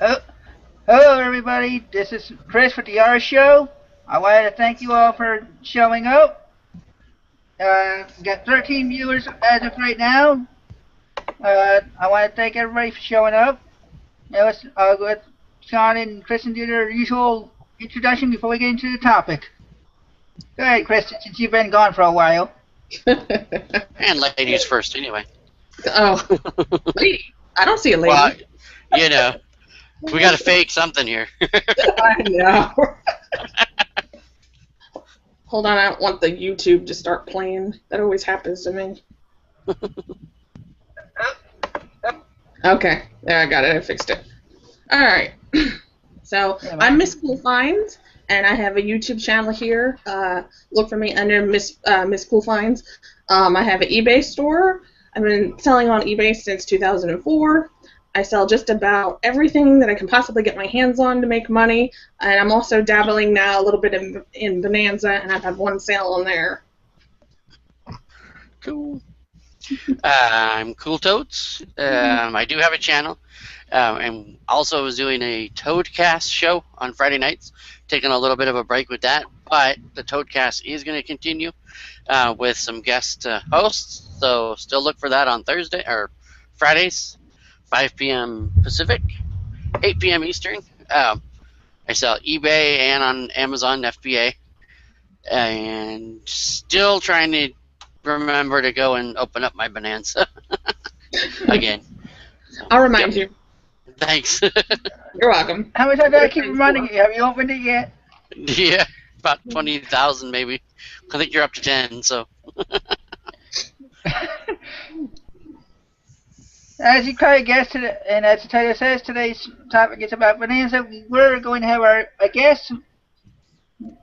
Oh, hello, everybody. This is Chris with the R Show. I wanted to thank you all for showing up. Got 13 viewers as of right now. I want to thank everybody for showing up. Now let's let Sean and Kristen do their usual introduction before we get into the topic. Go ahead, Kristen, since you've been gone for a while. And ladies first, anyway. Oh, lady. I don't see a lady. Well, you know, we got to fake something here. I know. Hold on, I don't want the YouTube to start playing. That always happens to me. Okay, there, I got it. I fixed it. All right. So I'm Miss Cool Finds, and I have a YouTube channel here. Look for me under Miss Cool Finds. I have an eBay store. I've been selling on eBay since 2004. I sell just about everything that I can possibly get my hands on to make money, and I'm also dabbling now a little bit in Bonanza, and I've had one sale on there. Cool. I'm Cool Toads. I do have a channel, and also was doing a Toadcast show on Friday nights. Taking a little bit of a break with that, but the Toadcast is going to continue with some guest hosts. So still look for that on Thursday or Fridays, 5 p.m. Pacific, 8 p.m. Eastern. I sell eBay and on Amazon FBA, and still trying to remember to go and open up my Bonanza again. So, I'll remind you. Thanks. You're welcome. How much I gotta keep reminding you? Have you opened it yet? Yeah, about 20,000 maybe. I think you're up to 10, so. As you probably guessed, and as the title says, today's topic is about Bonanza. We were going to have a guest,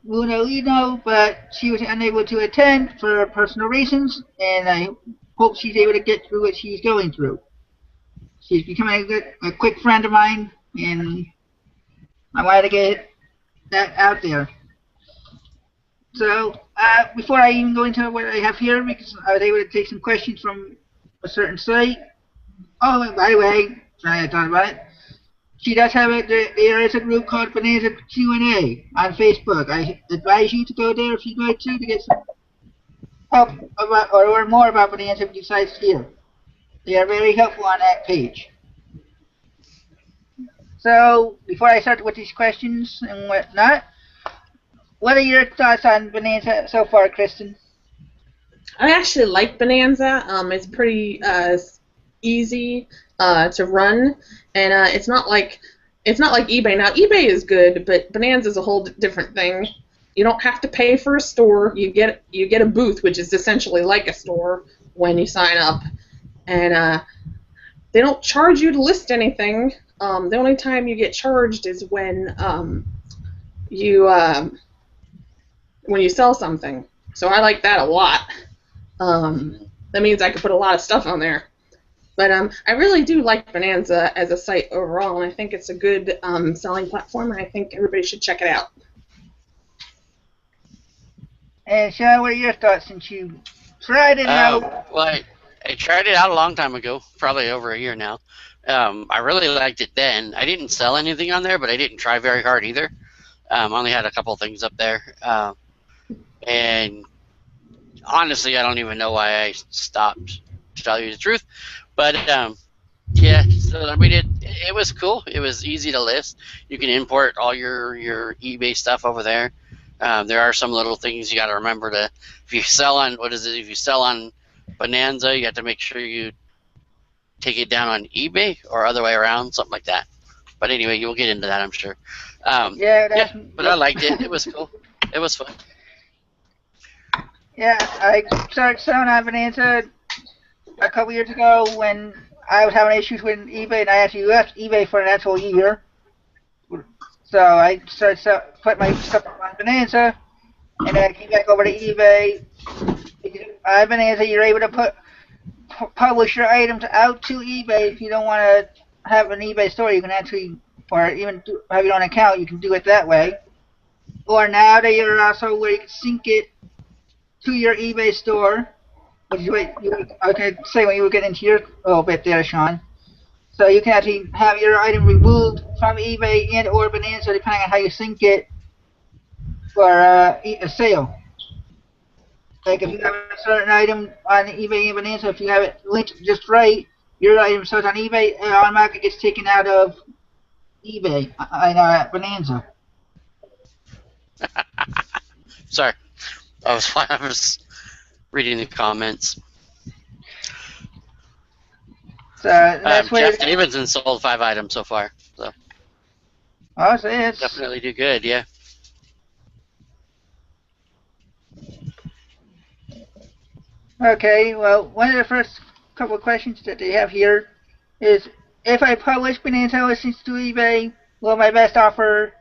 Luna Lino, but she was unable to attend for personal reasons, and I hope she's able to get through what she's going through. She's becoming a quick friend of mine, and I wanted to get that out there. So, before I even go into what I have here, because I was able to take some questions from a certain site. Oh, and by the way, I thought about it. She does have it. There is a group called Bonanza Q&A on Facebook. I advise you to go there if you'd like to get some help about or learn more about Bonanza besides here. They are very helpful on that page. So, before I start with these questions and whatnot, what are your thoughts on Bonanza so far, Kristen? I actually like Bonanza. It's pretty easy to run, and it's not like eBay. Now eBay is good, but Bonanza is a whole different thing. You don't have to pay for a store. You get a booth, which is essentially like a store when you sign up, and they don't charge you to list anything. The only time you get charged is when you sell something. So I like that a lot. That means I can put a lot of stuff on there. But I really do like Bonanza as a site overall, and I think it's a good selling platform, and I think everybody should check it out. And Sean, what are your thoughts since you tried it out? Well, I tried it out a long time ago, probably over a year now. I really liked it then. I didn't sell anything on there, but I didn't try very hard either. Only had a couple things up there. And honestly, I don't even know why I stopped, to tell you the truth. But yeah, so I mean, it was cool. It was easy to list. You can import all your eBay stuff over there. There are some little things you got to remember to. If you sell on if you sell on Bonanza, you have to make sure you take it down on eBay or other way around, something like that. But anyway, you'll get into that, I'm sure. Yeah, but I liked it. It was cool. It was fun. Yeah, I started selling on Bonanza a couple years ago when I was having issues with eBay, and I actually left eBay for an actual year. So I started put my stuff on Bonanza, and then I came back over to eBay. On Bonanza, you're able to publish your items out to eBay. If you don't want to have an eBay store, you can actually, or even have your own account, you can do it that way. Or now they are also where you can sync it to your eBay store. Okay, say when you were getting into your little bit there, Sean. So you can actually have your item removed from eBay and or Bonanza, depending on how you sync it for a sale. Like if you have a certain item on eBay and Bonanza, if you have it linked just right, your item shows on eBay, it automatically gets taken out of eBay and Bonanza. Sorry, I was reading the comments. So that's Jeff Davidson sold 5 items so far. So. Oh, so it's definitely do good, yeah. Okay, well, one of the first couple of questions that they have here is, if I publish Bonanza listings to eBay, will my best offer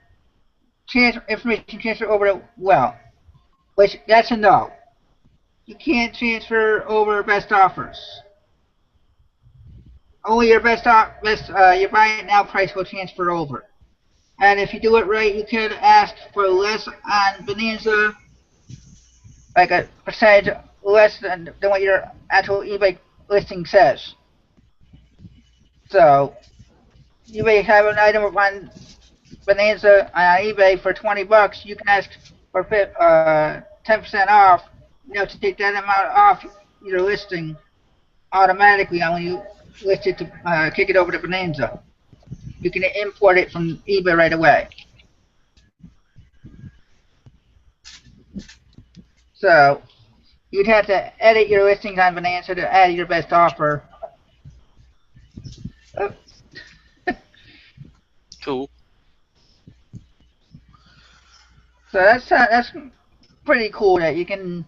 information transfer over to well? Which, that's a no. You can't transfer over best offers. Only your your buy it now price will transfer over. And if you do it right, you could ask for less on Bonanza, like a percentage less than what your actual eBay listing says. So you may have an item on Bonanza on eBay for $20. You can ask for 10% off. To take that amount off your listing automatically when you list it to kick it over to Bonanza. You can import it from eBay right away. So you'd have to edit your listings on Bonanza to add your best offer. Cool. So that's pretty cool that you can,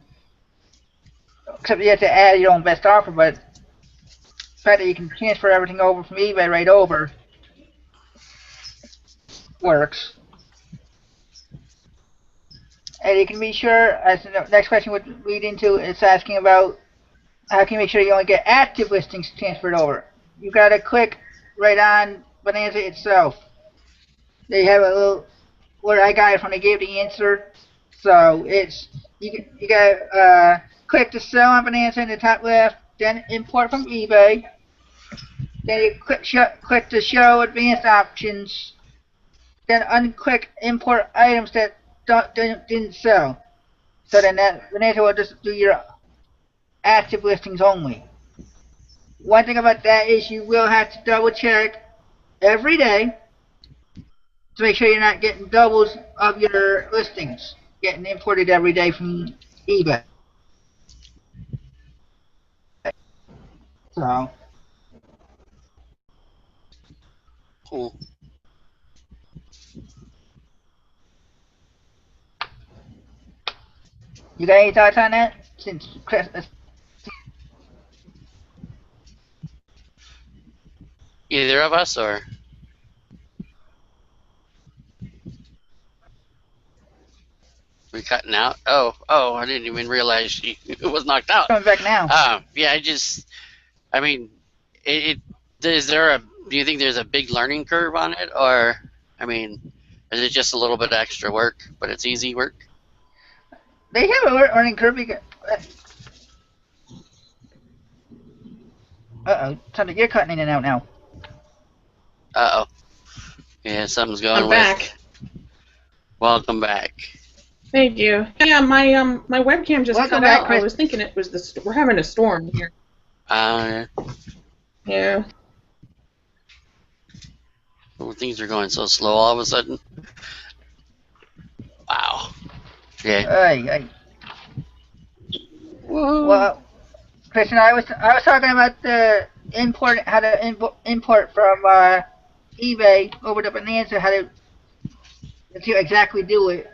except you have to add your own best offer, but the fact that you can transfer everything over from eBay right over works. And you can be sure, as the next question would lead into, it's asking about how can you make sure you only get active listings transferred over. You gotta click right on Bonanza itself. They have a little where I got it from. They gave the answer. So it's you gotta click to sell on Bonanza in the top left, then import from eBay. Then you click to show advanced options. Then unclick import items that didn't sell. So then that Bonanza will just do your active listings only. One thing about that is you will have to double check every day to make sure you're not getting doubles of your listings getting imported every day from eBay. So cool. You got any thoughts on that? Since Chris, either of us, or we cutting out? Oh, I didn't even realize she was knocked out. Coming back now. Yeah, I mean, do you think there's a big learning curve on it, or, I mean, is it just a little bit extra work, but it's easy work? They have a learning curve. Uh-oh, something, you're cutting in and out now. Uh-oh. Yeah, something's going I'm back. Welcome back. Thank you. Yeah, my webcam just cut out. I was thinking it was we're having a storm here. Yeah. Well, things are going so slow all of a sudden. Wow. Yeah. Hey. Whoa. Well, Christian, I was talking about the how to import from eBay over to Bonanza, how to exactly do it.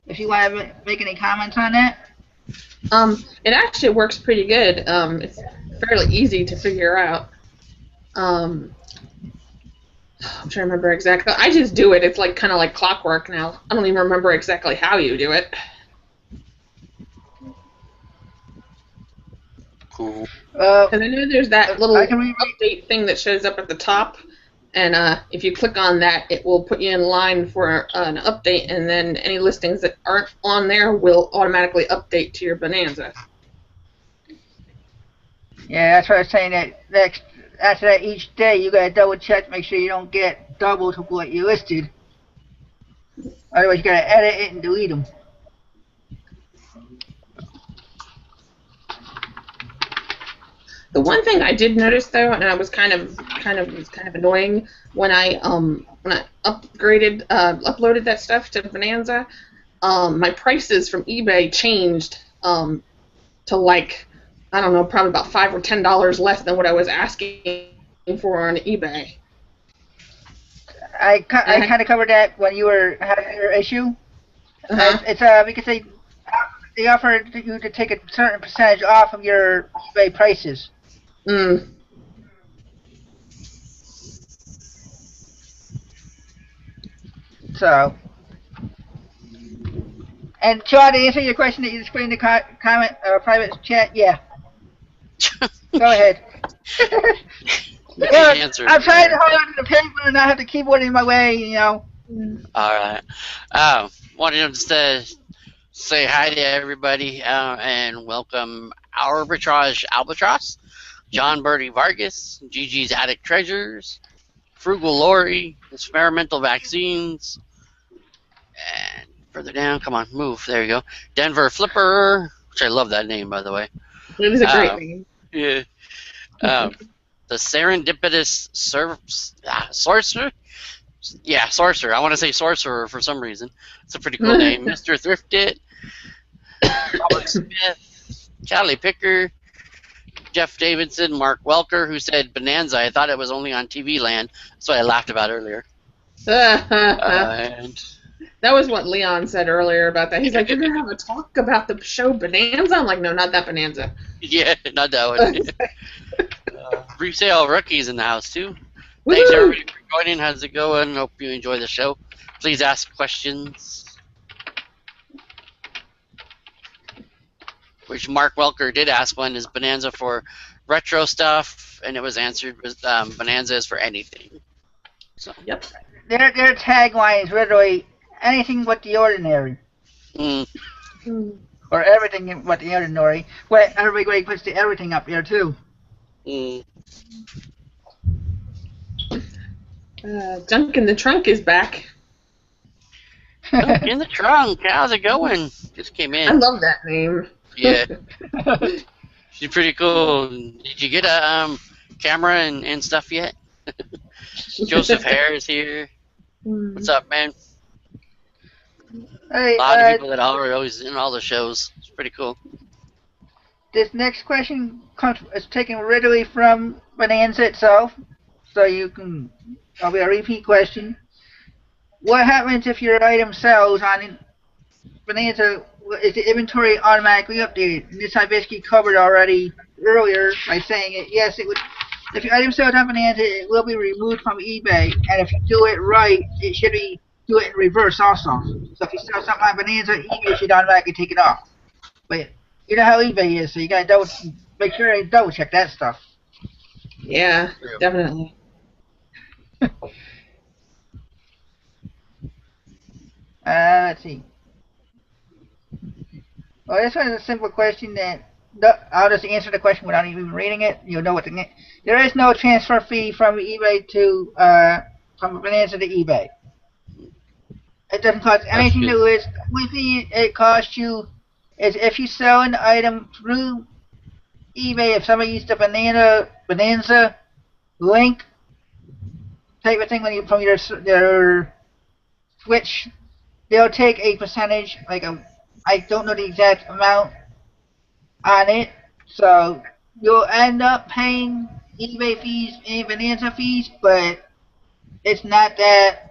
If you want to make any comments on that. It actually works pretty good. It's fairly easy to figure out. I'm trying to remember exactly. I just do it. It's like kind of like clockwork now. I don't even remember exactly how you do it. Cool. Because I know there's that little update thing that shows up at the top, and if you click on that, it will put you in line for an update, and then any listings that aren't on there will automatically update to your Bonanza. Yeah, that's what I was saying. That next after that, each day you gotta double check, make sure you don't get double to what you listed. Otherwise, you gotta edit it and delete them. The one thing I did notice though, and I was kind of annoying when I uploaded that stuff to Bonanza. My prices from eBay changed to like, I don't know, probably about $5 or $10 less than what I was asking for on eBay. I kind of covered that when you were having your issue. Uh-huh. It's because they offer you to take a certain percentage off of your eBay prices. Mm. So, and Sean, to answer your question that you just put in the comment private chat, yeah. Go ahead. Yeah, I'm trying to hold on to the paper and not have the keyboard in my way, you know. All right. Wanted to say hi to everybody and welcome Arbitrage Albatross, John Birdie Vargas, Gigi's Attic Treasures, Frugal Lori, Experimental Vaccines, and further down, come on, move, there you go, Denver Flipper, which I love that name, by the way. It is a great name. Yeah. The Serendipitous Sorcerer? Yeah, Sorcerer. I want to say Sorcerer for some reason. It's a pretty cool name. Mr. Thrifted, Robert Smith, Charlie Picker, Jeff Davidson, Mark Welker, who said Bonanza. I thought it was only on TV Land. That's what I laughed about earlier. And that was what Leon said earlier about that. He's like, you're going to have a talk about the show Bonanza? I'm like, no, not that Bonanza. Yeah, not that one. Resale Rookies in the house, too. Thanks, everybody, for joining. How's it going? Hope you enjoy the show. Please ask questions. Which Mark Welker did ask one, is Bonanza for retro stuff? And it was answered with Bonanza is for anything. So. Yep. Their tagline is literally anything but the ordinary. Or everything but the ordinary. But everybody puts the everything up there, too. Junk in the Trunk is back. Junk in the Trunk, how's it going? Just came in. I love that name. Yeah. She's pretty cool. Did you get a camera and stuff yet? Joseph Hare is here. What's up, man? Hey, a lot of people that are always in all the shows. It's pretty cool. This next question is taken literally from Bonanza itself, so you can. It'll be a repeat question. What happens if your item sells on Bonanza? Is the inventory automatically updated? And this I basically covered already earlier by saying it. Yes, it would. If your item sells on Bonanza, it will be removed from eBay, and if you do it right, it should be do it in reverse also. So if you sell something on Bonanza, eBay should automatically take it off. But you know how eBay is, so you gotta make sure you double check that stuff. Yeah, definitely. Let's see. Well, this one is a simple question that I'll just answer the question without even reading it. You'll know what the there is no transfer fee from eBay to from Bonanza to eBay. It doesn't cost anything to list. The only thing it costs you is if you sell an item through eBay. If somebody used the Bonanza link type of thing from your Switch, they'll take a percentage, I don't know the exact amount on it, so you'll end up paying eBay fees and Bonanza fees, but it's not that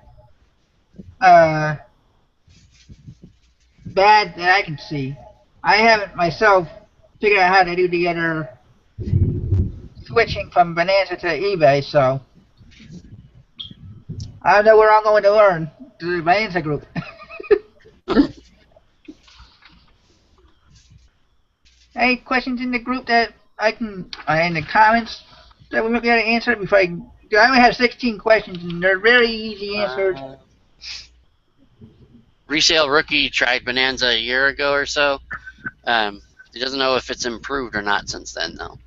bad that I can see. I haven't myself figured out how to do the other switching from Bonanza to eBay, so I don't know where I'm going to learn through the Bonanza group. Any questions in the group that I can, in the comments, that we might be able to answer before I only have 16 questions and they're very easy answered. Resale Rookie tried Bonanza a year ago or so. He doesn't know if it's improved or not since then, though.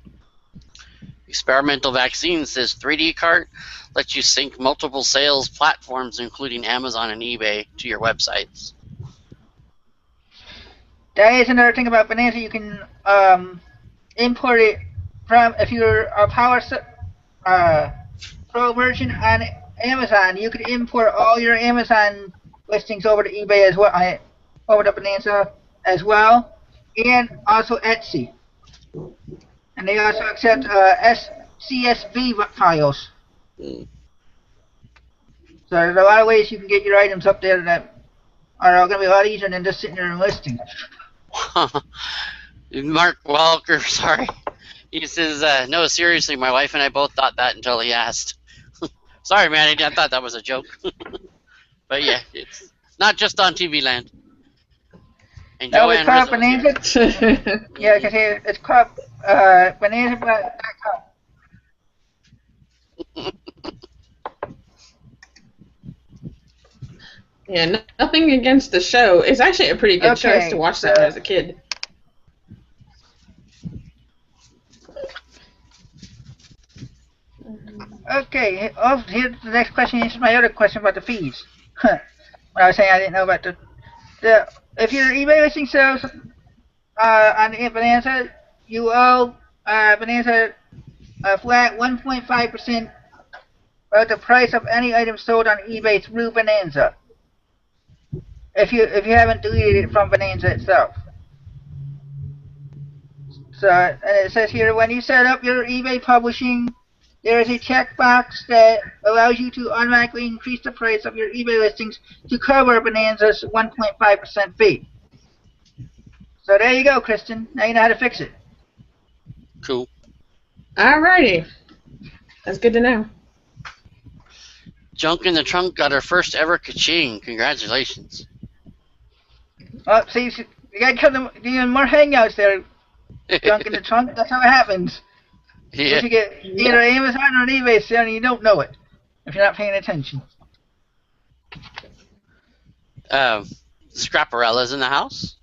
Experimental Vaccine says 3D Cart lets you sync multiple sales platforms, including Amazon and eBay, to your websites. That is another thing about Bonanza. You can import it from, if you're a Pro version on Amazon, you could import all your Amazon listings over to eBay as well, over to Bonanza as well, and also Etsy. And they also accept CSV files. Mm. So there's a lot of ways you can get your items up there that are going to be a lot easier than just sitting there and listing. Mark Welker, sorry. He says, no, seriously, my wife and I both thought that until he asked. Sorry, man, I thought that was a joke. But yeah, it's not just on TV Land. And No, it's called Joanne Bonanza. Yeah, because it's called Bonanza.com. Yeah, nothing against the show. It's actually a pretty good show. I used to watch that when I was a kid. Okay, here's the next question. Here's my other question about the fees. When I was saying I didn't know about the if your eBay listing sells on Bonanza, you owe Bonanza a flat 1.5% of the price of any item sold on eBay through Bonanza. If you haven't deleted it from Bonanza itself. So, and it says here, when you set up your eBay publishing, there is a checkbox that allows you to automatically increase the price of your eBay listings to cover Bonanza's 1.5% fee. So there you go, Kristen. Now you know how to fix it. Cool. Alrighty. That's good to know. Junk in the Trunk got her first ever ka-ching. Congratulations. Well, see, you gotta come to doing more hangouts there. Junk in the Trunk, that's how it happens. Yeah. You get either Amazon or an eBay sale and you don't know it if you're not paying attention. Scrapparella's in the house.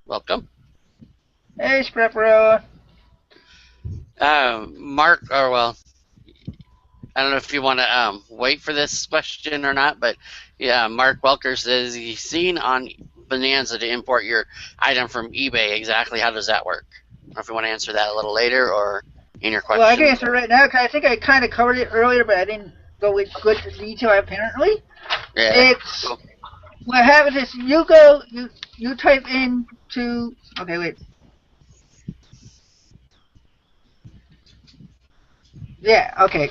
Welcome. Hey, Scrapparella. Mark, or well, I don't know if you want to wait for this question or not, but yeah, Mark Welker says he's seen on Bonanza to import your item from eBay. Exactly how does that work? I don't know if you want to answer that a little later or in your question. Well, I can answer right now because I think I kind of covered it earlier, but I didn't go with good detail apparently. Yeah. It's what happens is you type into okay wait. Yeah, okay.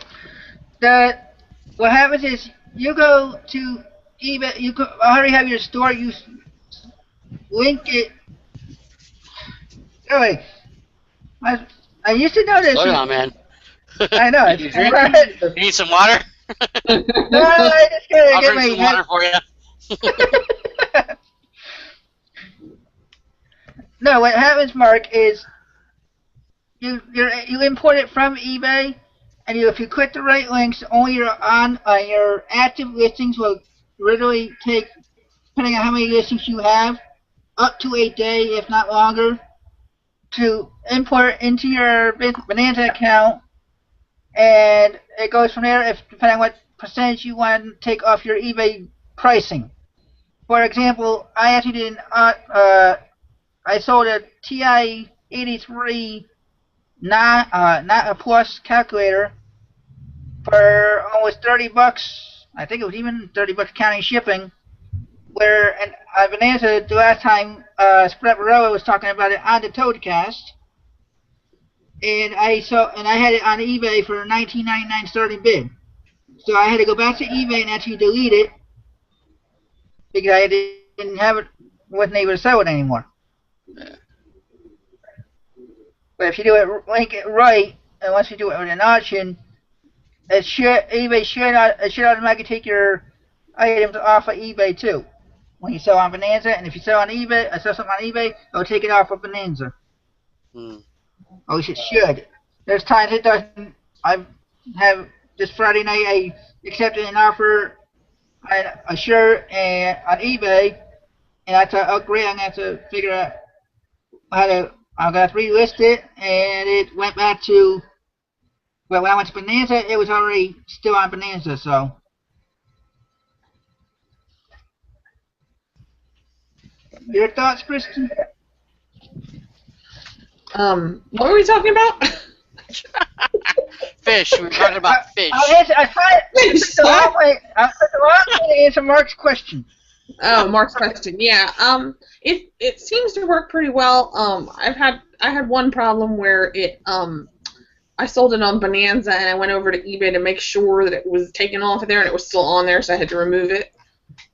What happens is you go to eBay. You already have your store. You link it. Oh wait, I used to know this. Slow down, man. I know. You drink? You need some water? No, I just gotta I'll get drink some water for you. No, what happens, Mark, is you import it from eBay, and if you click the right links, only your active listings will literally take, depending on how many listings you have, up to a day, if not longer, to import into your Bonanza account, and it goes from there. Depending on what percentage you want to take off your eBay pricing. For example, I actually did I sold a TI-83 not a plus calculator for almost $30. I think it was even $30 counting shipping. Where Bonanza, the last time Spreparella was talking about it on the Toadcast, and I had it on eBay for $19.99 starting bid. So I had to go back to eBay and actually delete it because I didn't have it, wasn't able to sell it anymore. But if you do it, link it right, and once you do it with an auction, eBay should automatically take your items off of eBay too. When you sell on Bonanza, and if you sell on eBay, sell something on eBay, it'll take it off of Bonanza. At least it should. There's times it doesn't. I have this Friday night. I accepted an offer on a shirt on eBay, and I thought, oh great, I'm gonna have to figure out how to. I'm gonna have to relist it, and it went back to Well, when I went to Bonanza, it was already still on Bonanza, so. Your thoughts, Kristen? What were we talking about? Fish. We were talking about fish. I took the long way. I took the long way to answer Mark's question. Oh, Mark's question. Yeah. It seems to work pretty well. I had one problem where I sold it on Bonanza and I went over to eBay to make sure that it was taken off of there and it was still on there, so I had to remove it.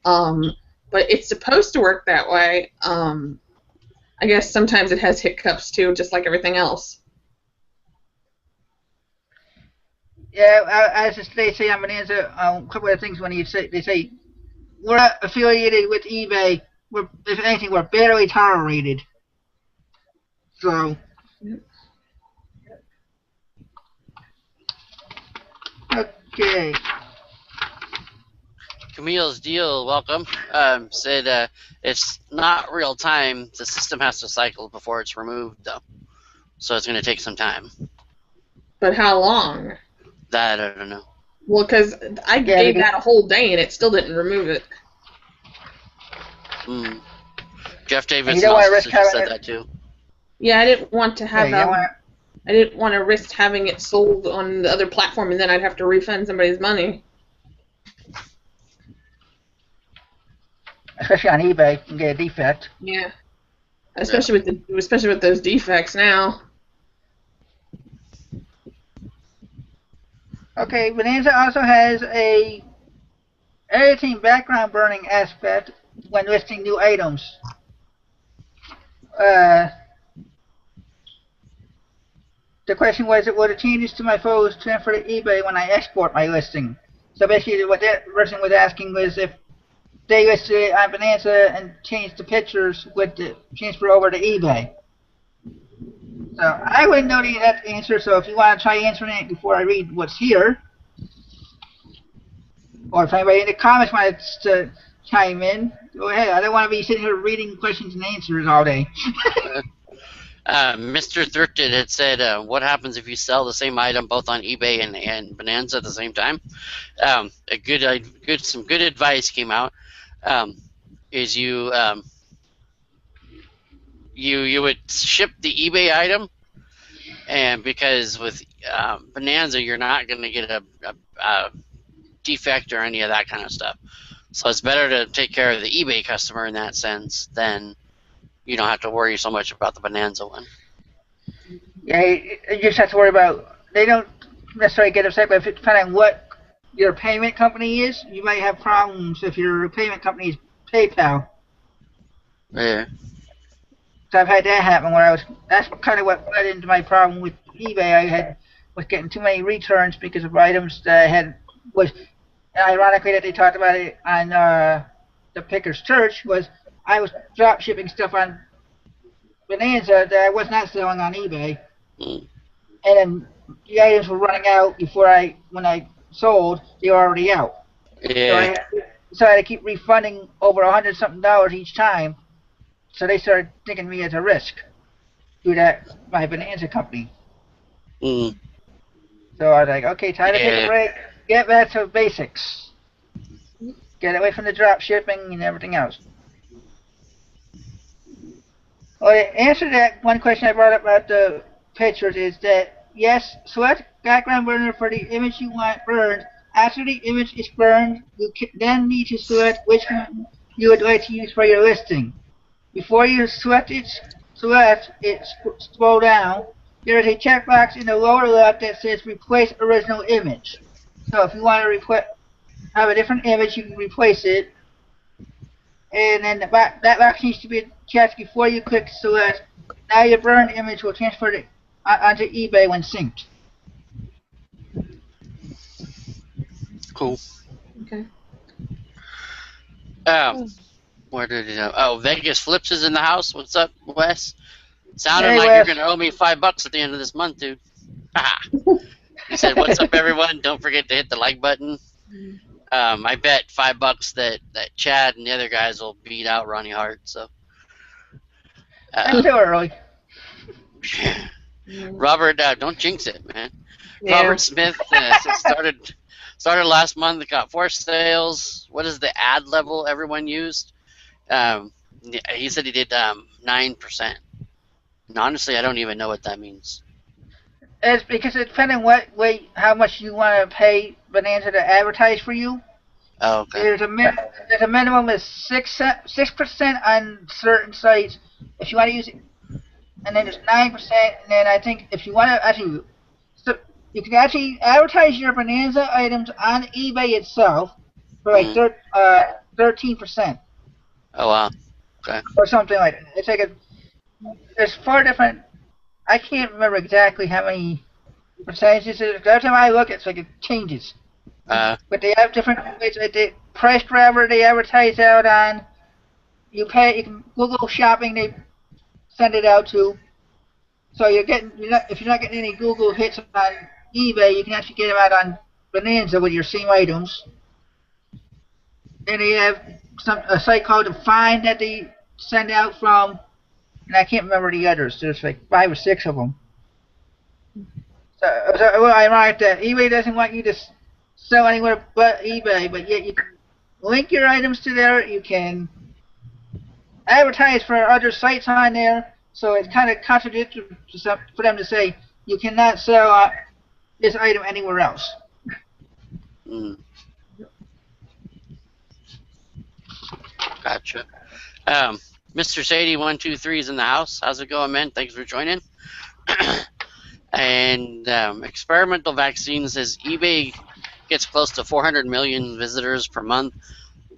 But it's supposed to work that way. I guess sometimes it has hiccups too, just like everything else. Yeah, as they say on Bonanza, a couple of things when they say we're affiliated with eBay. If anything, we're barely tolerated. So. Okay. Camille's Deal, welcome. Said it's not real time. The system has to cycle before it's removed, though. So it's going to take some time. But how long? That I don't know. Well, because I gave that a whole day and it still didn't remove it. Jeff Davidson also said that too. Yeah, I didn't want to have I didn't want to risk having it sold on the other platform and then I'd have to refund somebody's money. Especially on eBay, you can get a defect. Yeah. Especially with those defects now. Okay, Bonanza also has a editing background burning aspect when listing new items. The question was, will the changes to my photos transfer to eBay when I export my listing? So basically what that person was asking was if they listed it on Bonanza and changed the pictures, would it transfer over to eBay? So I wouldn't know that answer, so if you want to try answering it before I read what's here, or if anybody in the comments wants to chime in, go ahead. I don't want to be sitting here reading questions and answers all day. Mr. Thrifted had said, what happens if you sell the same item both on eBay and Bonanza at the same time? Some good advice came out. Is you would ship the eBay item, and because with Bonanza you're not going to get a defect or any of that kind of stuff, so it's better to take care of the eBay customer in that sense than you don't have to worry so much about the Bonanza one. Yeah, you just have to worry about, they don't necessarily get upset, but depending on what your payment company is, you might have problems if your payment company is PayPal. Yeah. So I've had that happen where that's kind of what led into my problem with eBay. Was getting too many returns because of items that I had, ironically that they talked about it on the Picker's Church, was I was drop shipping stuff on Bonanza that I was not selling on eBay. And then the items were running out when I sold, they were already out. Yeah. So I had to keep refunding over $100-something each time. So they started thinking of me as a risk through my Bonanza company. So I was like, okay, time to take a break, get back to basics. Get away from the drop shipping and everything else. Well, to answer that one question I brought up about the pictures is that, yes, select background burner for the image you want burned. After the image is burned, you then need to select which one you would like to use for your listing. Before you select it, scroll down. There is a checkbox in the lower left that says replace original image. So if you want to have a different image, you can replace it. And then that box needs to be checked before you click select. Now your burned image will transfer onto eBay when synced. Cool. Okay. Where did it go? Oh, Vegas Flips is in the house. What's up, Wes? Sounded Hey, like Wes. you're gonna owe me $5 at the end of this month, dude. He said, "What's up, everyone? Don't forget to hit the like button." I bet $5 that Chad and the other guys will beat out Ronnie Hart. So. That's too early. Robert, don't jinx it, man. Yeah. Robert Smith started last month. Got 4 sales. What is the ad level everyone used? He said he did 9%. And honestly, I don't even know what that means. It's because it depends on how much you want to pay Bonanza to advertise for you. Oh, okay. There's a minimum of 6% on certain sites if you want to use it, and then there's 9%, and then I think if you want to actually, so you can actually advertise your Bonanza items on eBay itself for like 13%. Oh wow. Okay. Or something like that. It's like there's 4 different. I can't remember exactly how many percentages it is. Every time I look, it's like it changes. But they have different ways. The price grabber they advertise out on. You can Google Shopping. They send it out to. So if you're not getting any Google hits on eBay, you can actually get them out on Bonanza with your same items. And they have a site called the Find that they send out from, and I can't remember the others. There's like 5 or 6 of them. So well, ironic that eBay doesn't want you to sell anywhere but eBay, but yet you can link your items to there. You can advertise for other sites on there. So it's kind of contradictory for them to say you cannot sell this item anywhere else. Gotcha. Mr. Sadie123 is in the house. How's it going, man? Thanks for joining. And experimental vaccine says eBay gets close to 400 million visitors per month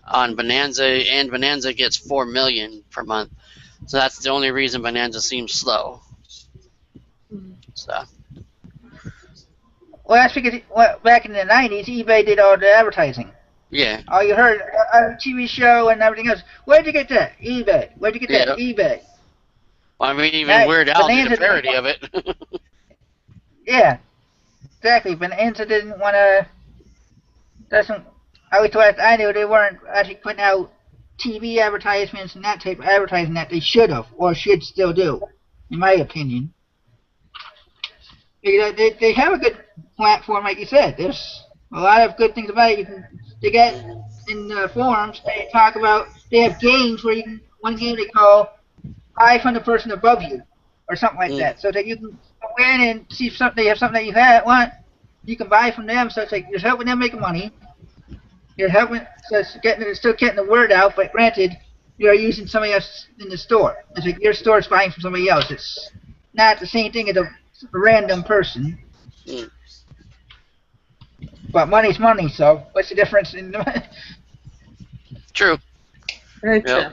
on Bonanza, and Bonanza gets 4 million per month. So that's the only reason Bonanza seems slow. So. Well, that's because back in the 90s, eBay did all the advertising. Yeah. All you heard on the TV show and everything else. Where'd you get that? eBay. Where'd you get that? eBay. Well, I mean, even Weird Al did a parody of it. Yeah, exactly. Bonanza didn't want to. At least what I knew, they weren't actually putting out TV advertisements and that type of advertising that they should have or should still do, in my opinion. They have a good platform, like you said. There's a lot of good things about it. They get in the forums. They talk about. They have games where one game they call "Buy from the person above you" or something like that, so that you can go in and see if they have something that you want. You can buy from them. So it's like you're helping them make money. You're helping. So it's still getting the word out. But granted, you're using somebody else in the store. It's like your store is buying from somebody else. It's not the same thing as a random person. But money's money, so what's the difference in the True. Very true.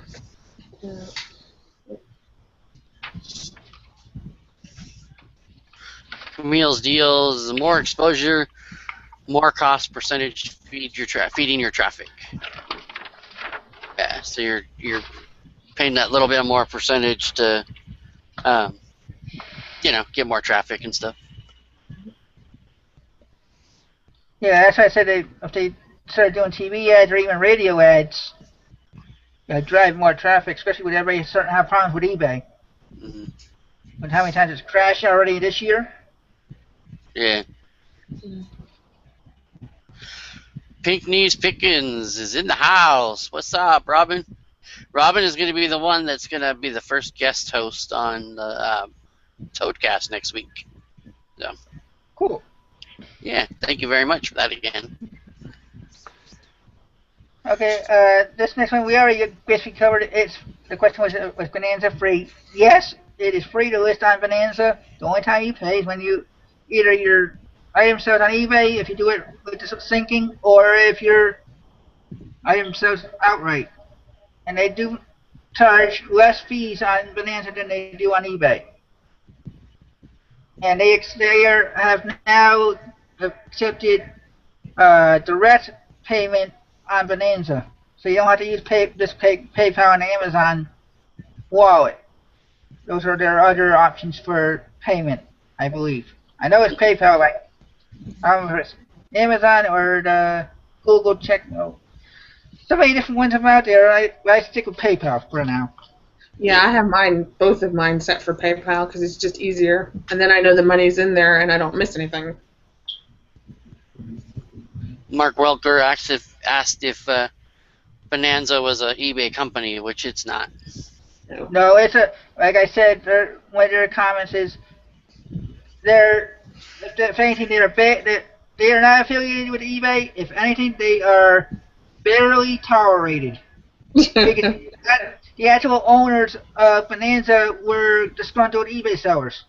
Meals deals, more exposure, more cost percentage feeding your traffic. Yeah, so you're paying that little bit more percentage to get more traffic and stuff. Yeah, that's why I said if they started doing TV ads or even radio ads, drive more traffic, especially with everybody starting to have problems with eBay. Mm-hmm. But how many times it's crashed already this year? Yeah. Pink Knees Pickens is in the house. What's up, Robin? Robin is going to be the one that's going to be the first guest host on the Toadcast next week. So. Cool. Yeah, thank you very much for that again. Okay, this next one we already basically covered. The question was Bonanza free? Yes, it is free to list on Bonanza. The only time you pay is when either your item sells on eBay if you do it with the syncing, or if your item sells outright. And they do charge less fees on Bonanza than they do on eBay. And they have now accepted direct payment on Bonanza, so you don't have to use PayPal and Amazon wallet. Those are their other options for payment, I believe. I know it's PayPal, like I don't know if it's Amazon or the Google check. No, so many different ones out there. I stick with PayPal for now. Yeah, I have both of mine set for PayPal because it's just easier, and then I know the money's in there and I don't miss anything. Mark Welker asked if Bonanza was an eBay company, which it's not. No, it's a, like I said, one of their comments is if anything, they are not affiliated with eBay. If anything, they are barely tolerated. Because the actual owners of Bonanza were disgruntled eBay sellers.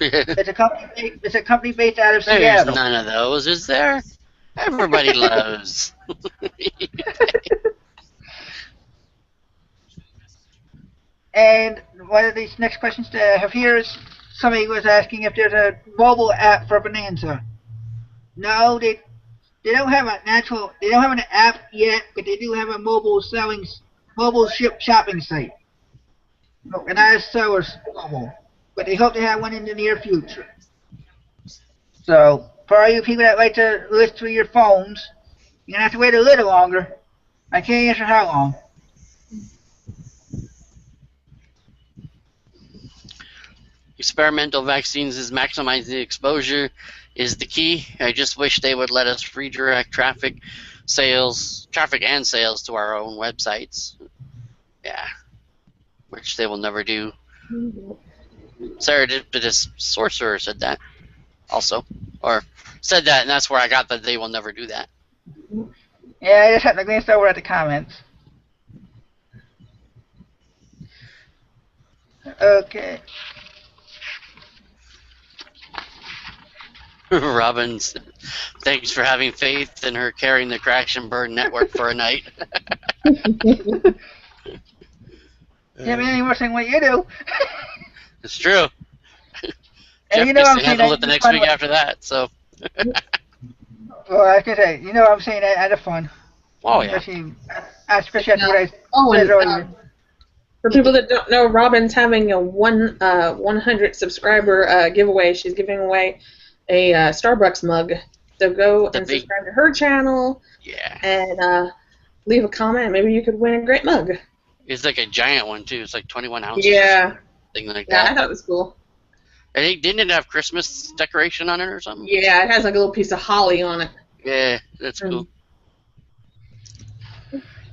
It's a company based out of There's Seattle. none of those, is there? Everybody loves. And one of these next questions that I have here is somebody was asking if there's a mobile app for Bonanza. No, they don't have an app yet, but they do have a mobile shopping site. And that is sellers mobile. But they hope to have one in the near future. So for all you people that like to list through your phones, you're gonna have to wait a little longer. I can't answer how long. Experimental vaccines is maximizing exposure is the key. I just wish they would let us redirect traffic and sales to our own websites. Yeah, which they will never do. Serendipitous Sorcerer said that also, or said that, and that's where I got that they will never do that. Yeah, I just have to glance over at the comments. Okay. Robbins, thanks for having faith in her carrying the Crash and Burn network for a night. Yeah, but any worse than what you do. It's true. And Jeff gets to handle it the next week after that, so. Well, I was going to say, I'm saying that out of fun. Oh, yeah. Especially after what I said earlier. For people that don't know, Robin's having a 100 subscriber giveaway. She's giving away a Starbucks mug. So go and subscribe to her channel. Yeah. And leave a comment. Maybe you could win a great mug. It's like a giant one, too. It's like 21 ounces. Yeah. Thing like that. Yeah, I thought it was cool. I think, didn't it have Christmas decoration on it or something? Yeah, it has like a little piece of holly on it. Yeah, that's cool.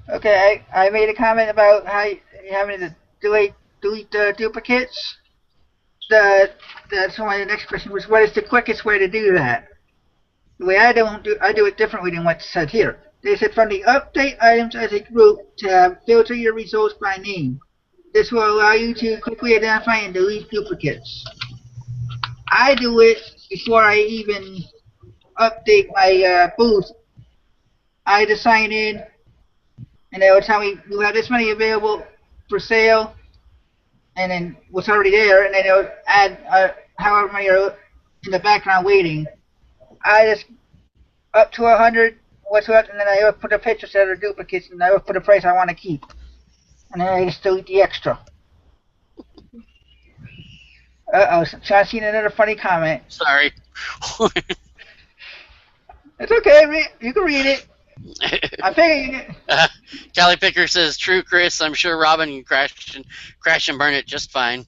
Okay, I made a comment about how you having to delete the duplicates. That's why the next question was, what is the quickest way to do that? The way I do it differently than what's said here. They said from the update items as a group tab, filter your results by name. This will allow you to quickly identify and delete duplicates. I do it before I even update my booth. I just sign in, and they will tell me you have this many available for sale, and then what's already there, and then they'll add however many are in the background waiting. I just up to 100, what's left, and then I will put the pictures that are duplicates, and I will put a price I want to keep, and then I just delete the extra. Uh-oh, Sean's seen another funny comment. Sorry. It's okay, you can read it. I figured you Callie Picker says, true, Chris. I'm sure Robin can crash and burn it just fine.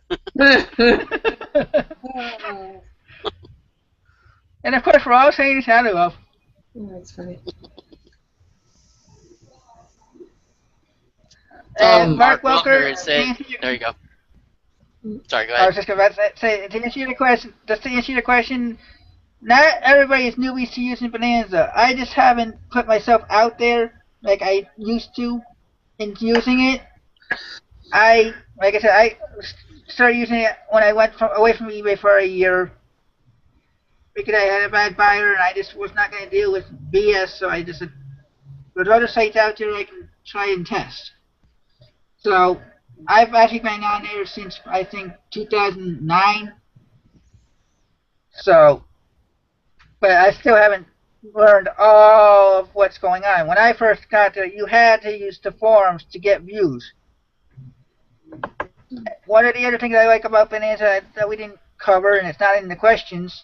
And of course, we're all saying shadow of. Oh, that's funny. And Mark Welker is saying, there you go. Sorry, go ahead. I was just about to say, to answer your question, not everybody is newbies to using Bonanza. I just haven't put myself out there like I used to in using it. Like I said, I started using it when I went away from eBay for a year because I had a bad buyer and I just was not going to deal with BS. So I just said, there's other sites out there I can try and test. So I've actually been on there since I think 2009. So, but I still haven't learned all of what's going on. When I first got there, you had to use the forums to get views. One of the other things I like about Bonanza that we didn't cover, and it's not in the questions,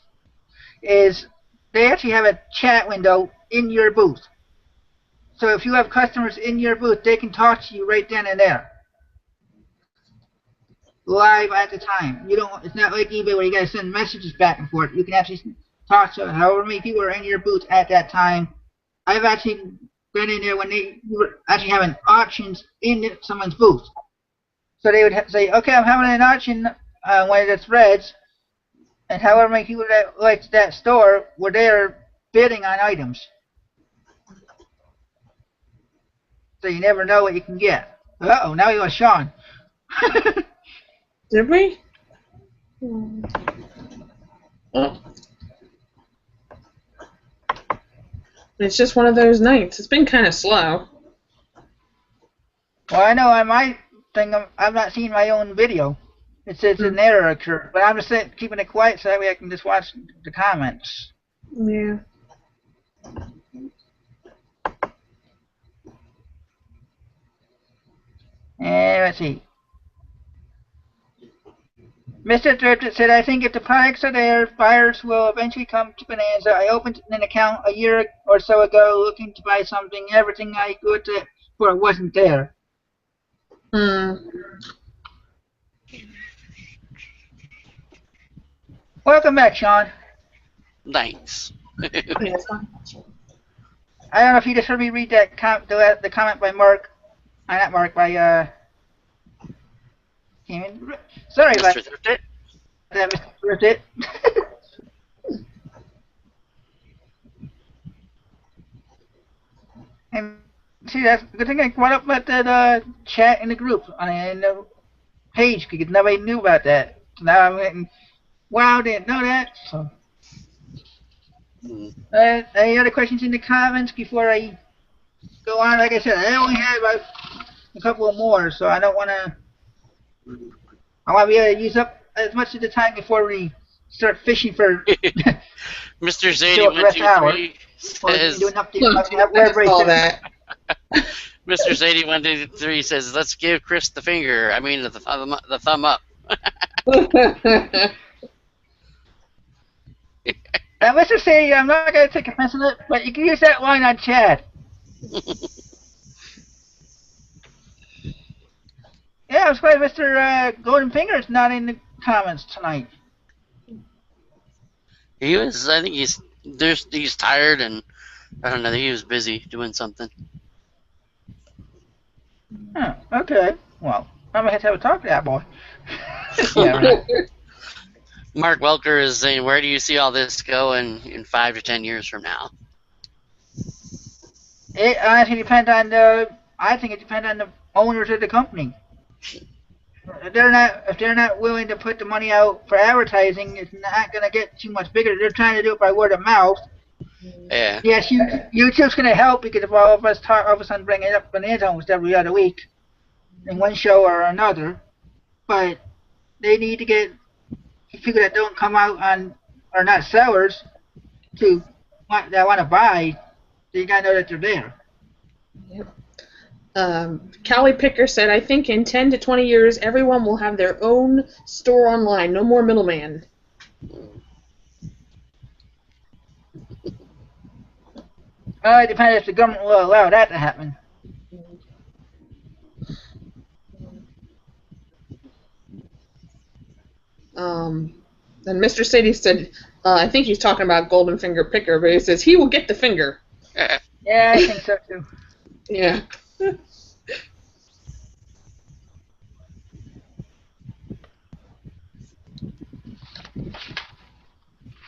is they actually have a chat window in your booth. So if you have customers in your booth, they can talk to you right then and there. Live at the time. It's not like eBay where you gotta send messages back and forth. You can actually talk to however many people are in your booth at that time I've actually been in there when they were actually having auctions in someone's booth. So they would say, okay, I'm having an auction on one of the threads, and however many people that liked that store were there bidding on items. So you never know what you can get. Uh-oh, now you want Sean. Did we? Oh. It's just one of those nights. It's been kind of slow. Well, I know on my thing, I'm not seeing my own video. It says an error occurred, but I'm just keeping it quiet so that way I can just watch the comments. Yeah. And let's see. Mr. Drifted said, I think if the products are there, buyers will eventually come to Bonanza. I opened an account a year or so ago looking to buy something. Everything I looked for wasn't there. Welcome back, Sean. Thanks. I don't know if you just heard me read that the comment by Mark. Not Mark, by sorry about Mr. that, Mr. Thrifted. And see, that's the good thing I brought up about that chat in the group on the page because nobody knew about that. So now I'm getting, wow, didn't know that. So, any other questions in the comments before I go on? Like I said, I only have about a couple more, so I don't want to. I want to be able to use up as much of the time before we start fishing for. Mr. Zadie123 says. Mr. Zadie123 says, "Let's give Chris the finger. I mean, the thumb up." Now, Mr. Sadie, I'm not going to take offense to it, but you can use that line on chat. Yeah, I'm surprised Mr. Golden Finger is not in the comments tonight. He was. I think he's tired, and I don't know. He was busy doing something. Huh, okay. Well, I'm gonna have to have a talk to that boy. Yeah, right. Mark Welker is saying, "Where do you see all this going in 5 to 10 years from now?" It honestly depends on the. I think it depends on the owners of the company. If they're not willing to put the money out for advertising, it's not gonna get too much bigger. They're trying to do it by word of mouth. Yeah. Yes, YouTube's gonna help because if all of us bring it up Bonanza almost every other week, in one show or another, but they need to get people that don't come out on are not sellers that want to buy. They gotta know that they're there. Yep. Callie Picker said, I think in 10 to 20 years, everyone will have their own store online. No more middleman. It depends if the government will allow that to happen. And Mr. Sadie said, I think he's talking about Golden Finger Picker, but he says he will get the finger. Yeah, I think so too. Yeah.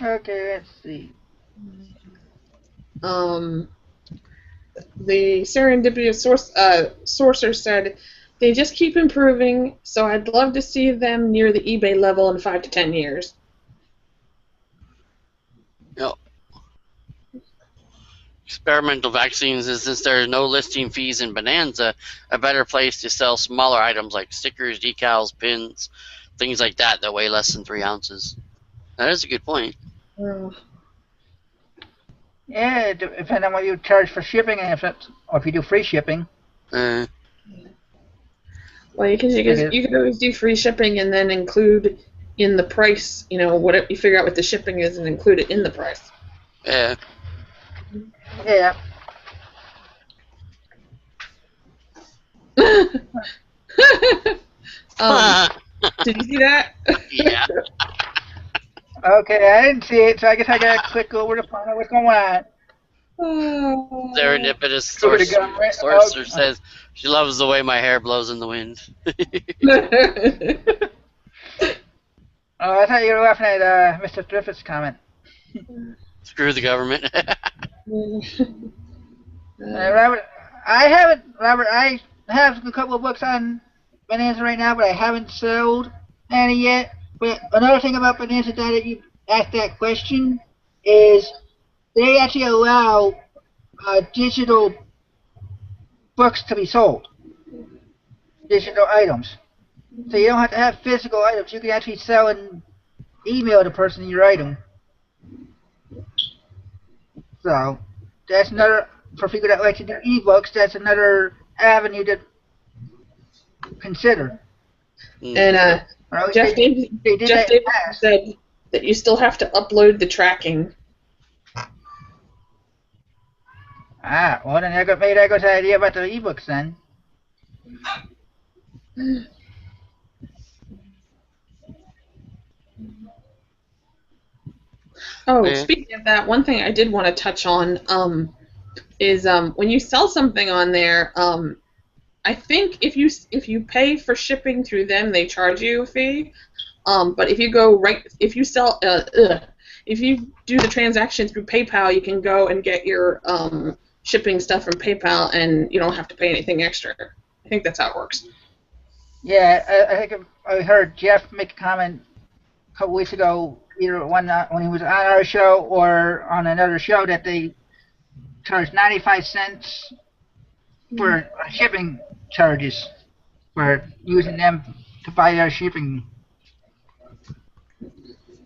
Okay, let's see. The serendipitous sourcer said, they just keep improving, so I'd love to see them near the eBay level in 5 to 10 years. Yep. Experimental vaccines is, since there are no listing fees in Bonanza, a better place to sell smaller items like stickers, decals, pins, things like that weigh less than 3 ounces. That is a good point. Yeah, it depends on what you charge for shipping, and or if you do free shipping. Well, you can always do free shipping and then include in the price, whatever you figure out what the shipping is and include it in the price. Yeah. Yeah. Did you see that? Yeah. Okay, I didn't see it, so I guess I gotta click over to find out what's going on. Serendipitous Screw the government. sorcerer says she loves the way my hair blows in the wind. Oh, I thought you were laughing at Mr. Griffith's comment. Screw the government. Robert, I have a couple of books on Bonanza right now, but I haven't sold any yet. But another thing about Bonanza that you asked that question is they actually allow digital books to be sold, digital items. So you don't have to have physical items. You can actually sell and email the person your item. So that's another, for people that like to do ebooks, that's another avenue to consider. And Jeff Davis said that you still have to upload the tracking. Ah, well then maybe that goes the idea about the ebooks then. Oh, speaking of that, one thing I did want to touch on is when you sell something on there, I think if you pay for shipping through them, they charge you a fee. But if you go if you sell, if you do the transaction through PayPal, you can go and get your shipping stuff from PayPal, and you don't have to pay anything extra. I think that's how it works. Yeah, I think I heard Jeff make a comment a couple weeks ago, either when he was on our show or on another show, that they charge 95 cents for shipping charges for using them to buy our shipping,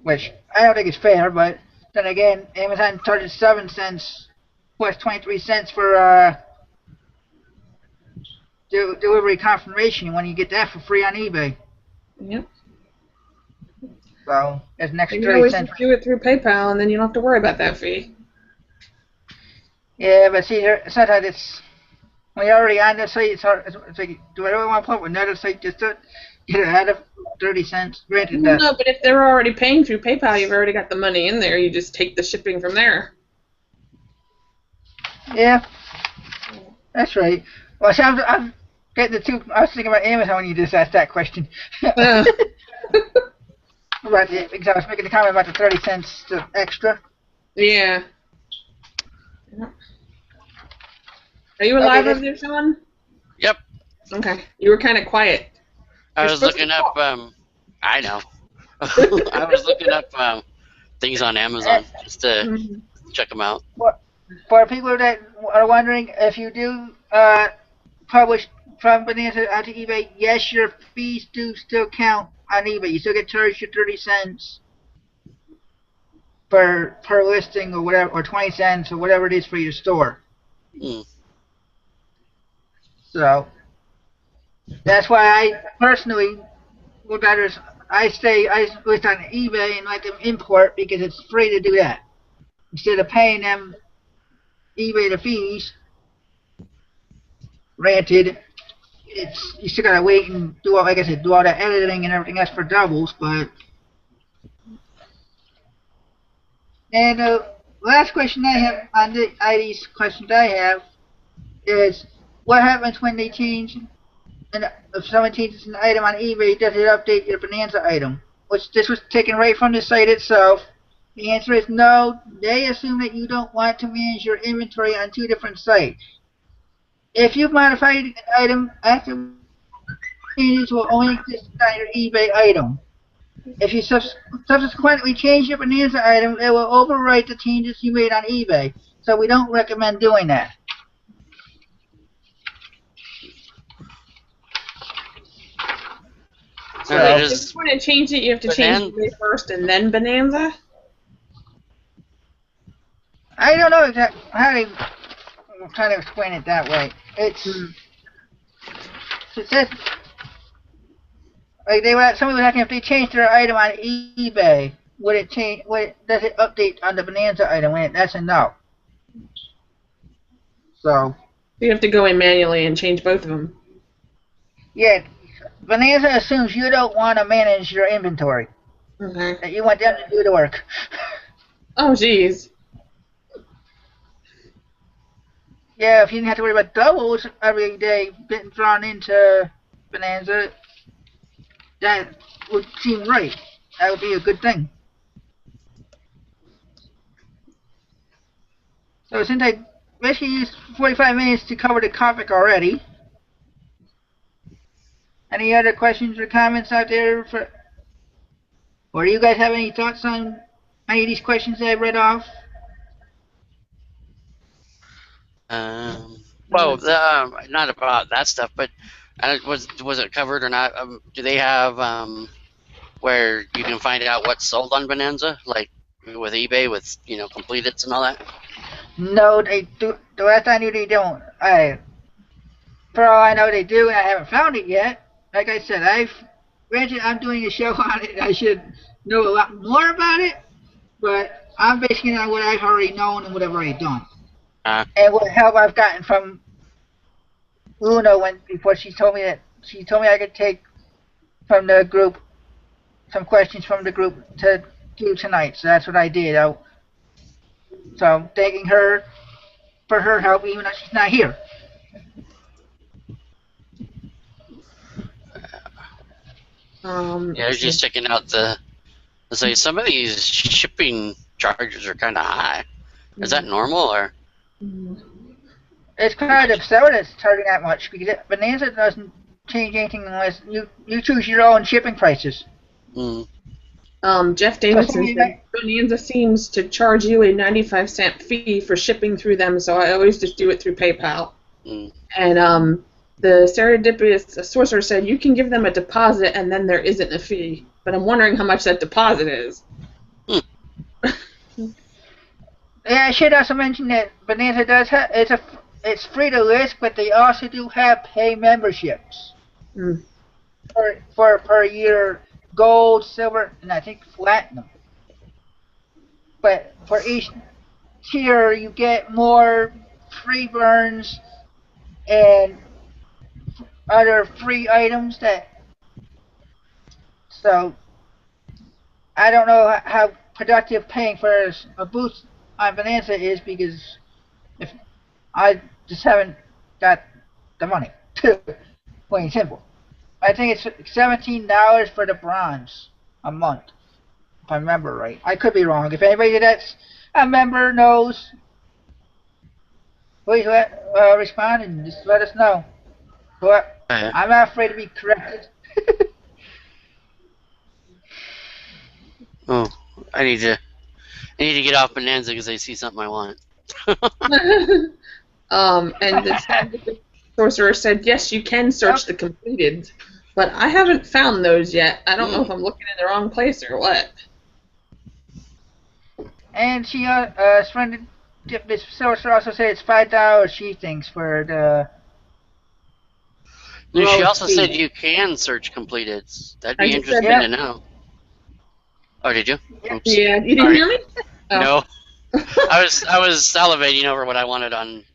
which I don't think is fair, but then again, Amazon charges 7 cents plus 23 cents for delivery confirmation when you get that for free on eBay. Yep. So there's an extra 30 cents. You can always do it through PayPal, and then you don't have to worry about that fee. Yeah, but see, sometimes it's when you're already on the site, it's like, do I really want to put up another site just to get it out of 30 cents? Granted, no, but if they're already paying through PayPal, you've already got the money in there. You just take the shipping from there. Yeah, that's right. Well, see, I'm getting the two. I was thinking about Amazon when you just asked that question. Because I was making the comment about the 30 cents extra. Yeah. Are you alive over there, Sean? Yep. Okay. You were kind of quiet. I was looking up. I know. I was looking up things on Amazon just to check them out. For people that are wondering, if you do publish from Bonanza onto eBay, yes, your fees do still count on eBay. You still get charged your 30 cents per listing or whatever, or 20 cents or whatever it is for your store. So that's why I personally would rather I list on eBay and let them import, because it's free to do that instead of paying them eBay the fees. Granted, you still gotta wait and do all, like I said, do all that editing and everything else for doubles, but. And the last question I have on the ID's questions I have is, what happens when they change, and if someone changes an item on eBay, does it update your Bonanza item? Which this was taken right from the site itself. The answer is no. They assume that you don't want to manage your inventory on two different sites. If you've modified an item, active changes will only exist on your eBay item. If you subsequently change your Bonanza item, it will overwrite the changes you made on eBay. So we don't recommend doing that. So if you want to change it, you have to change eBay first and then Bonanza? I don't know exactly how to try to explain it that way. It says, like somebody was asking if they changed their item on eBay, would it change? Does it update on the Bonanza item? That's a no. So you have to go in manually and change both of them. Yeah, Bonanza assumes you don't want to manage your inventory. Okay. That you want them to do the work. Oh, jeez. Yeah, if you didn't have to worry about doubles every day getting drawn into Bonanza, that would seem right. That would be a good thing. So since I basically used 45 minutes to cover the topic already, any other questions or comments out there? Or do you guys have any thoughts on any of these questions that I read off? Well, not about that stuff, but was it covered or not? Do they have where you can find out what's sold on Bonanza, like with eBay, with completed and all that? No, they do. The last I knew, they don't. For all I know, they do, and I haven't found it yet. Like I said, granted, I'm doing a show on it. I should know a lot more about it, but I'm basing it on what I've already known and what I've already done, and what help I've gotten from Luna before she told me I could take from the group some questions from the group to do tonight. So that's what I did. So I'm thanking her for her help, even though she's not here. Yeah, I was just checking out say some of these shipping charges are kind of high. Is that normal or? It's kind of absurd it's charging that much because Bonanza doesn't change anything unless you choose your own shipping prices. Jeff Davidson said Bonanza seems to charge you a 95-cent fee for shipping through them, so I always just do it through PayPal. And the serendipitous sorcerer said you can give them a deposit and then there isn't a fee, but I'm wondering how much that deposit is. Yeah, I should also mention that Bonanza does have it's free to list, but they also do have pay memberships for per year, gold, silver, and I think platinum. But for each tier, you get more free burns and other free items so I don't know how productive paying for a boost on Bonanza is because if I just haven't got the money. Plain simple. I think it's $17 for the bronze a month, if I remember right. I could be wrong. If anybody that's a member knows, please respond and just let us know. But I'm not afraid to be corrected. Oh, I need to get off Bonanza because I see something I want. And the sorcerer said, yes, you can search the completed, but I haven't found those yet. I don't know if I'm looking in the wrong place or what. And she, this sorcerer also said it's $5 she thinks for the. She also said you can search completed. That'd be interesting to know. Oh, did you? Oops. Yeah, you didn't hear me? Oh. No. I was salivating over what I wanted on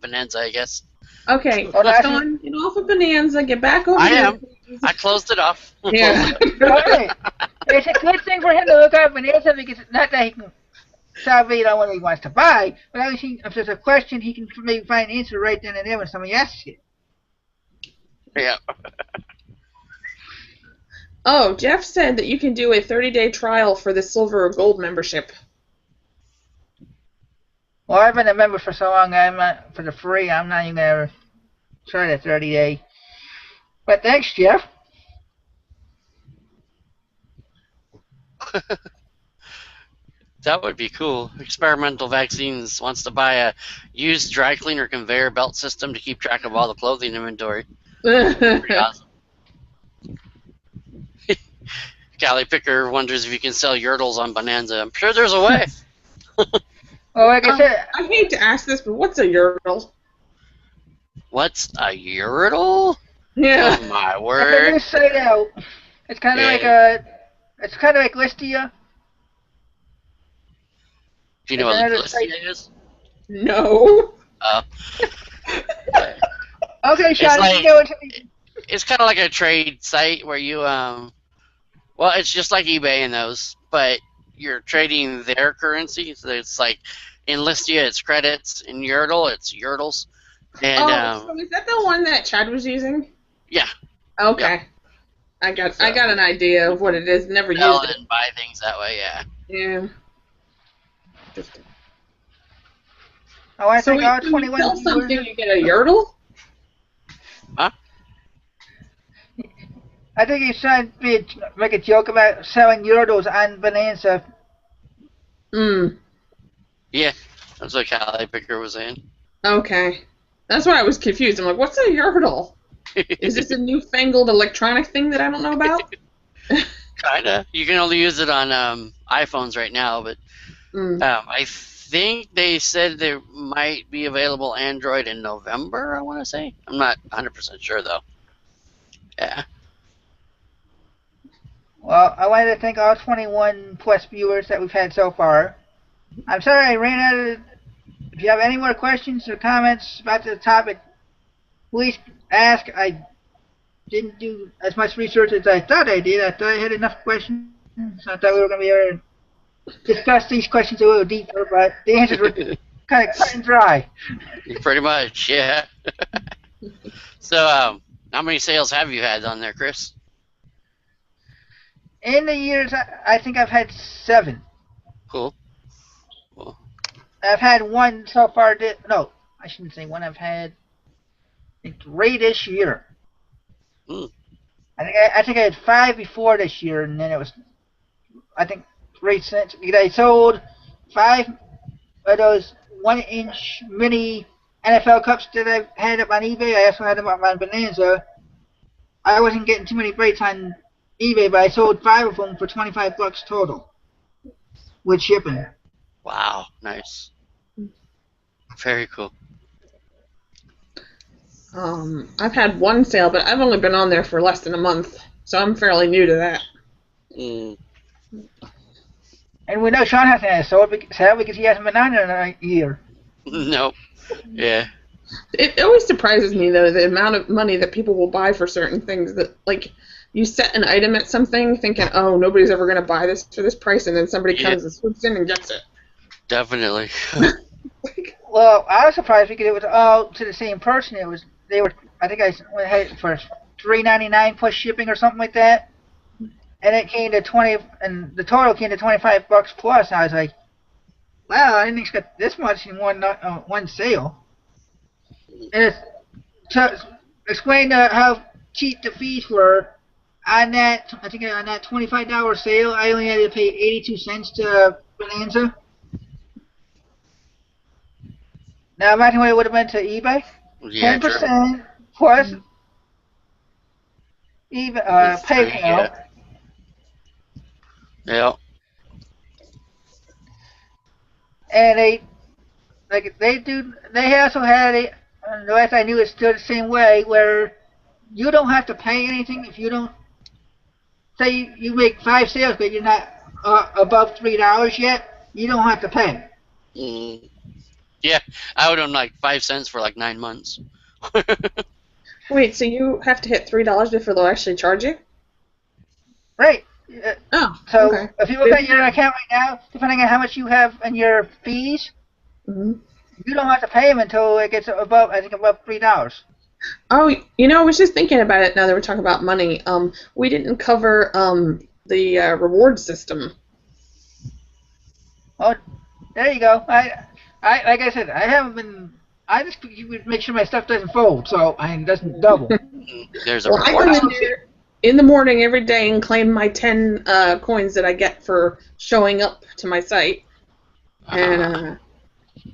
Bonanza, I guess. Okay, let's go on. Get off of Bonanza. Get back over here. I closed it off. Yeah. It's a good thing for him to look up Bonanza because it's not that he can salivate on what he wants to buy, but at least if there's a question, he can maybe find an answer right then and there when somebody asks it. Yeah. Oh, Jeff said that you can do a 30-day trial for the silver or gold membership. Well, I've been a member for so long, for the free, I'm not even going to try the 30-day. But thanks, Jeff. That would be cool. Experimental Vaccines wants to buy a used dry cleaner conveyor belt system to keep track of all the clothing inventory. Pretty awesome. Callie Picker wonders if you can sell yurtles on Bonanza. I'm sure there's a way. Well, like I said, I hate to ask this, but what's a yurtle? What's a yurtle? Yeah. Oh my word. It's a new site out. It's kind of like Listia. Do you know what Listia is? No. Okay, Sean, it's kind of like a trade site where you well, it's just like eBay in those, but you're trading their currency. So it's like Enlist you, it's credits. In Yordle, it's Yordles. And so is that the one that Chad was using? yeah. Okay. Yep. I got an idea of what it is. Never Sell used it. and buy things that way, yeah. Yeah. I want to So thank all when you 21 sell viewers. something, you get a Yordle? Huh? I think he's trying to make a joke about selling Yordles on Bonanza. Yeah, that's what Callie Picker was saying. Okay. That's why I was confused. I'm like, what's a Yordle? Is this a newfangled electronic thing that I don't know about? Kinda. You can only use it on iPhones right now, but I think they said there might be available Android in November, I want to say. I'm not 100% sure, though. Yeah. Well, I wanted to thank all 21 plus viewers that we've had so far. I'm sorry I ran out of. If you have any more questions or comments about the topic, please ask. I didn't do as much research as I thought I did. I thought I had enough questions. I thought we were going to be able to discuss these questions a little deeper, but the answers were kind of cut and dry. Pretty much, yeah. So, how many sales have you had on there, Chris? In the years, I think I've had 7. Cool. I've had 1 so far. No, I shouldn't say 1. I've had 3 this year. I think I had 5 before this year, and then it was, I think, 3 since. I sold 5 of those 1-inch mini NFL cups that I've had up on eBay. I also had them up on Bonanza. I wasn't getting too many breaks on eBay, but I sold 5 of them for $25 total with shipping. Wow, nice. Very cool. I've had 1 sale, but I've only been on there for less than a month, so I'm fairly new to that. And we know Sean hasn't had a sale because he hasn't been on there in a year. Nope. Yeah. It always surprises me, though, the amount of money that people will buy for certain things. That, like, you set an item at something thinking, oh, nobody's ever going to buy this for this price, and then somebody comes and swoops in and gets it. Definitely. Well, I was surprised because it was all to the same person. I think I had it for $3.99 plus shipping or something like that, and it came to 20, and the total came to $25 plus. And I was like, wow, I didn't expect this much in one sale. And to explain how cheap the fees were on that, I think on that $25 sale, I only had to pay 82 cents to Bonanza. Now imagine what it would have been to eBay. Yeah, 10% plus PayPal. Yeah. And they also had the last I knew it's still the same way, where you don't have to pay anything if you don't, say you make 5 sales but you're not above $3 yet, you don't have to pay. Yeah, I owed them like 5 cents for like 9 months. Wait, so you have to hit $3 before they'll actually charge you? Right. So okay. If you look at your account right now, depending on how much you have in your fees, you don't have to pay them until it gets above $3. Oh, I was just thinking about it now that we're talking about money. We didn't cover the reward system. Oh, there you go. I like I said, I haven't been. I just make sure my stuff doesn't fold, so it doesn't double. There's a I go in there in the morning every day and claim my 10 coins that I get for showing up to my site. And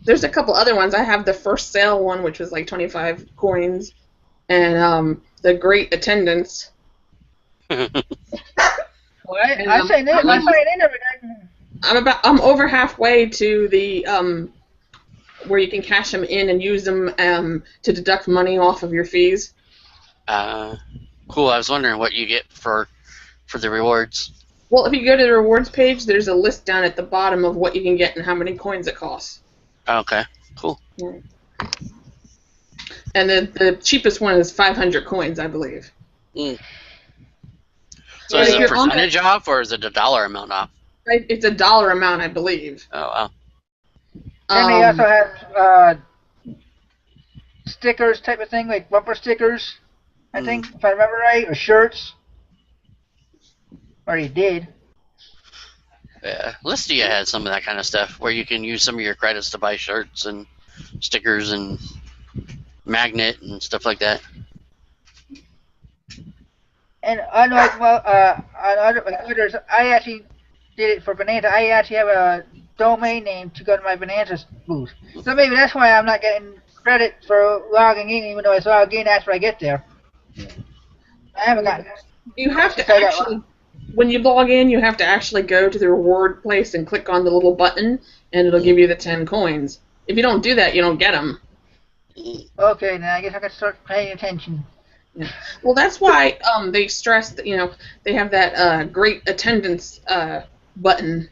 there's a couple other ones. I have the first sale one, which was like 25 coins, and the great attendance. Well, I say that. I'm over halfway to the where you can cash them in and use them to deduct money off of your fees. Cool. I was wondering what you get for the rewards. Well, if you go to the rewards page, there's a list down at the bottom of what you can get and how many coins it costs. Okay. Cool. Yeah. And the cheapest one is 500 coins, I believe. So is it a percentage off, or is it a dollar amount off? It's a dollar amount, I believe. Oh, wow. And they also have stickers type of thing, like bumper stickers, I think, if I remember right, or shirts. Or he did. Yeah, Listia has some of that kind of stuff where you can use some of your credits to buy shirts and stickers and magnet and stuff like that. And unlike on other computers, I actually did it for Bonanza. I actually have a domain name to go to my Bonanza booth. So maybe that's why I'm not getting credit for logging in, even though it's logged in after I get there. I haven't gotten. You have to actually, when you log in, you have to actually go to the reward place and click on the little button, and it'll give you the 10 coins. If you don't do that, you don't get them. Okay, then I guess I can start paying attention. Yeah. Well, that's why they stress that, you know, they have that great attendance button.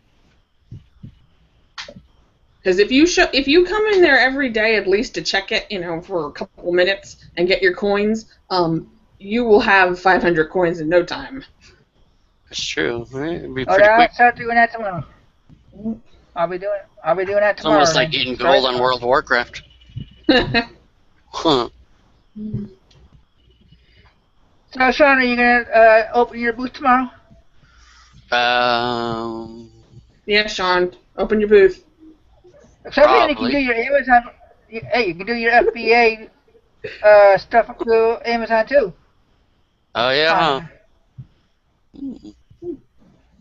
Because if you come in there every day at least to check it, you know, for a couple minutes and get your coins, you will have 500 coins in no time. That's true. It'd be Oh, pretty I'll quick. start doing that tomorrow. I'll be doing that It's tomorrow. almost like getting gold on World of Warcraft. Huh. So, Sean, are you gonna open your booth tomorrow? Yeah, Sean, open your booth. Except you can do your Amazon. Hey, you can do your FBA stuff through Amazon too. Oh yeah. Huh?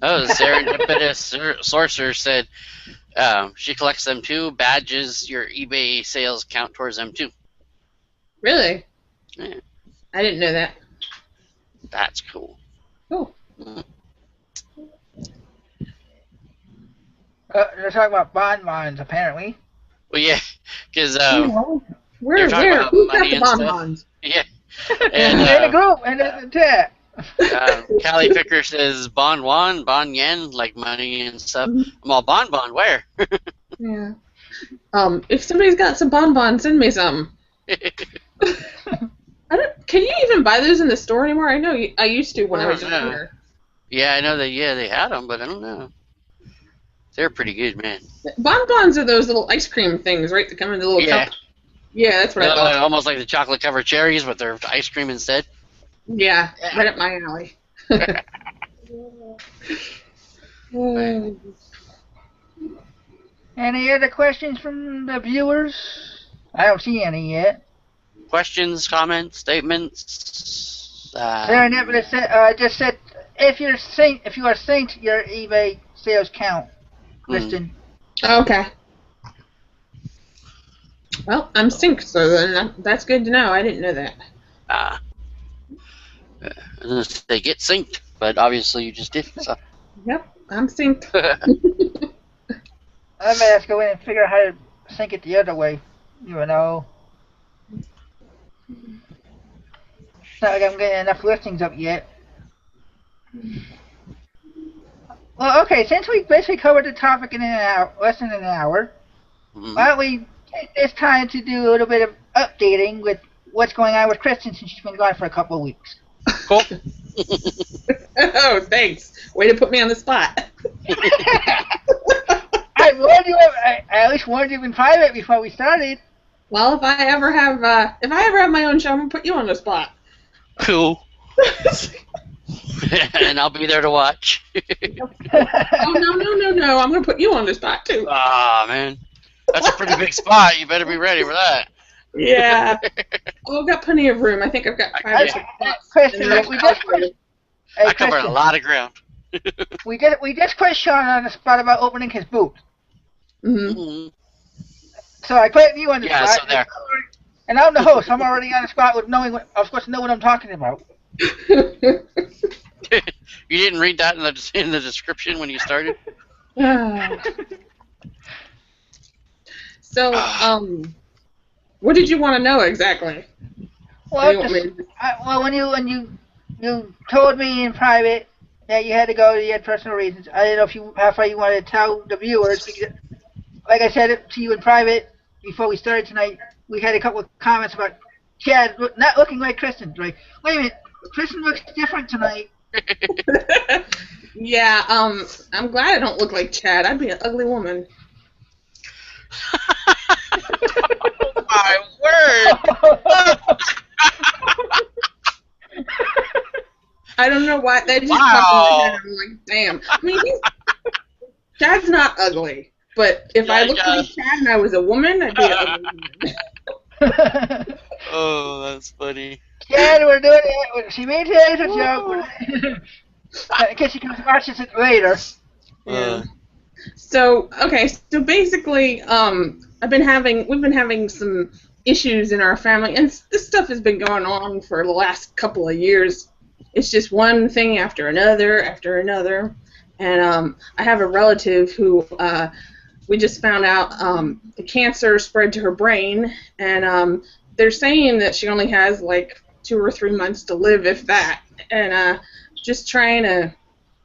Oh, the serendipitous sorcerer said she collects them too. Badges, your eBay sales count towards them too. Really? Yeah. I didn't know that. That's cool. Cool. They're talking about bonbons, apparently. Well, yeah, because where who's got the bonbons? Yeah. And in the group, and in the chat. Callie Picker says bon wan, bon yen, like money and stuff. I'm all bon, where? Yeah. If somebody's got some bonbons, send me some. Can you even buy those in the store anymore? I know I used to when I was younger. Yeah, I know that. Yeah, they had them, but I don't know. They're pretty good, man. Bonbons are those little ice cream things, right? That come in the little cup. Yeah, that's what I thought. Almost like the chocolate covered cherries, but they're ice cream instead. Yeah, right up my alley. Any other questions from the viewers? I don't see any yet. Questions, comments, statements. Serendipitous just said if you are synced your eBay sales count, Kristen. Okay. Well, I'm synced, so then that's good to know. I didn't know that. They get synced, but obviously you just did. So. Yep, I'm synced. I may have to go in and figure out how to sync it the other way. You know. It's not like I'm getting enough listings up yet. Well, okay, since we basically covered the topic in less than an hour, why don't we take this time to do a little bit of updating with what's going on with Kristen since she's been gone for a couple of weeks. Cool. Oh, thanks. Way to put me on the spot. I warned you. I at least warned you in private before we started. Well, if I ever have my own show, I'm gonna put you on the spot. Cool. And I'll be there to watch. Oh no! I'm gonna put you on the spot too. Ah, man, that's a pretty big spot. You better be ready for that. Yeah. Oh, I've got plenty of room. I think I've got 5 or 6 spots. Kristen, I covered a lot of ground. we just put Sean on the spot about opening his booth. Mm-hmm. So I put you on the spot. So there. And I'm the host. I'm already on the spot with knowing what I'm supposed to know what I'm talking about. You didn't read that in the description when you started? So, what did you want to know exactly? Well, when you told me in private that you had to go, you had personal reasons. I didn't know how far you wanted to tell the viewers. Because, like I said to you in private before we started tonight, we had a couple of comments about Chad not looking like Kristen. Like, wait a minute, Kristen looks different tonight. Yeah, I'm glad I don't look like Chad. I'd be an ugly woman. My word! I don't know why they just Wow. popped in my head. I'm like, damn. I mean, Chad's not ugly, but if I looked like Chad and I was a woman, I'd be an ugly woman. Oh, that's funny. Chad, we're doing it. She made it as a joke. In case you can watch this later. Yeah. So basically, we've been having some issues in our family, and this stuff has been going on for the last couple of years. It's just one thing after another, and I have a relative who we just found out the cancer spread to her brain, and they're saying that she only has like 2 or 3 months to live, if that, and just trying to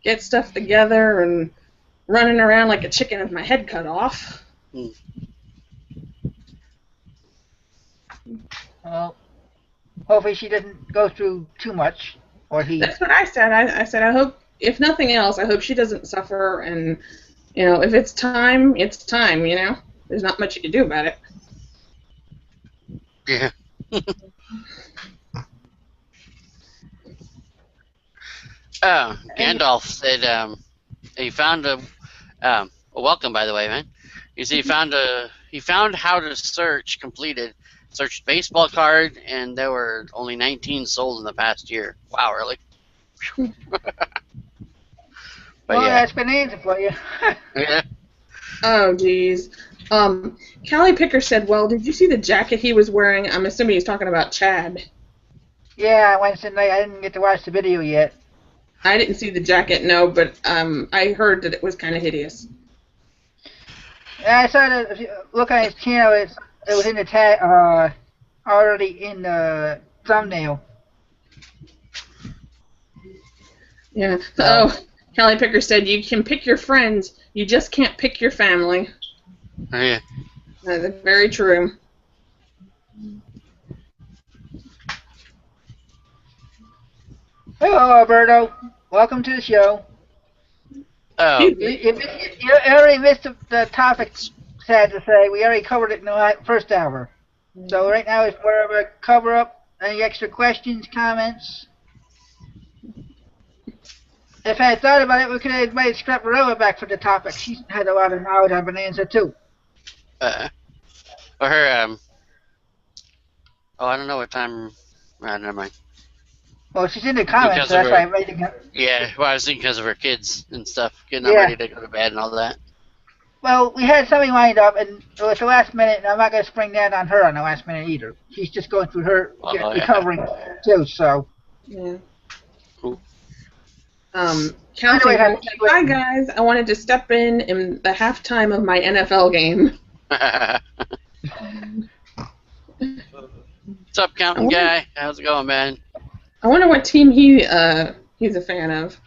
get stuff together and running around like a chicken with my head cut off. Well, hopefully she doesn't go through too much, or he. That's what I said. I said I hope, if nothing else, I hope she doesn't suffer, and if it's time, it's time. There's not much you can do about it. Yeah. Gandalf said he found a welcome, by the way, man. You see, he found how to searched baseball card, and there were only 19 sold in the past year. Wow, really? Well, that's Bonanza for you. Yeah. Oh, geez. Callie Picker said, well, did you see the jacket he was wearing? I'm assuming he's talking about Chad. Yeah, Wednesday night. I didn't get to watch the video yet. I didn't see the jacket, no, but I heard that it was kind of hideous. Yeah, I saw that. If you look on his channel, it was in the tag, already in the thumbnail. Yeah. Oh, Callie Picker said, you can pick your friends, you just can't pick your family. Oh, yeah. That's very true. Hello, Alberto. Welcome to the show. Oh. You already missed the topic, sad to say. We already covered it in the first hour. So right now it's more of a cover-up. Any extra questions, comments? If I had thought about it, we could have made Scraparilla back for the topic. She had a lot of knowledge on Bonanza, too. Or her, I don't know what time. Never mind. Well, she's in the comments, so that's why I'm rating her. Yeah, well, I was thinking because of her kids and stuff, getting them ready to go to bed and all that. Well, we had something lined up, and it was the last minute, and I'm not going to spring that on her on the last minute either. She's just going through her recovering, too, so. Yeah. Cool. Counting. Hi, guys. I wanted to step in the halftime of my NFL game. What's up, Counting Guy? How's it going, man? I wonder what team he's a fan of.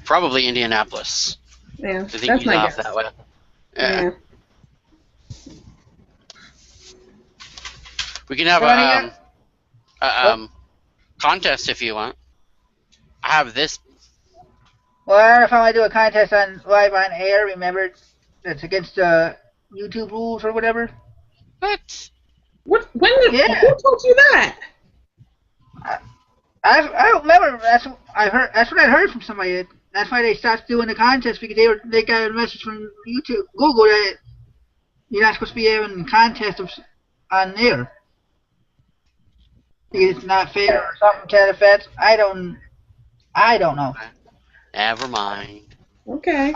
Probably Indianapolis. Yeah, I think that's he's my off guess. that way. Yeah. We can have a contest if you want. I have this. Well, I don't know if I want to do a contest on live on air. Remember, it's against YouTube rules or whatever. What? What? When did? Yeah. Who told you that? I don't remember. That's what I heard. That's what I heard from somebody. That's why they stopped doing the contest, because they got a message from Google that you're not supposed to be having contests on there. Because it's not fair or something to that effect. I don't know. Never mind. Okay.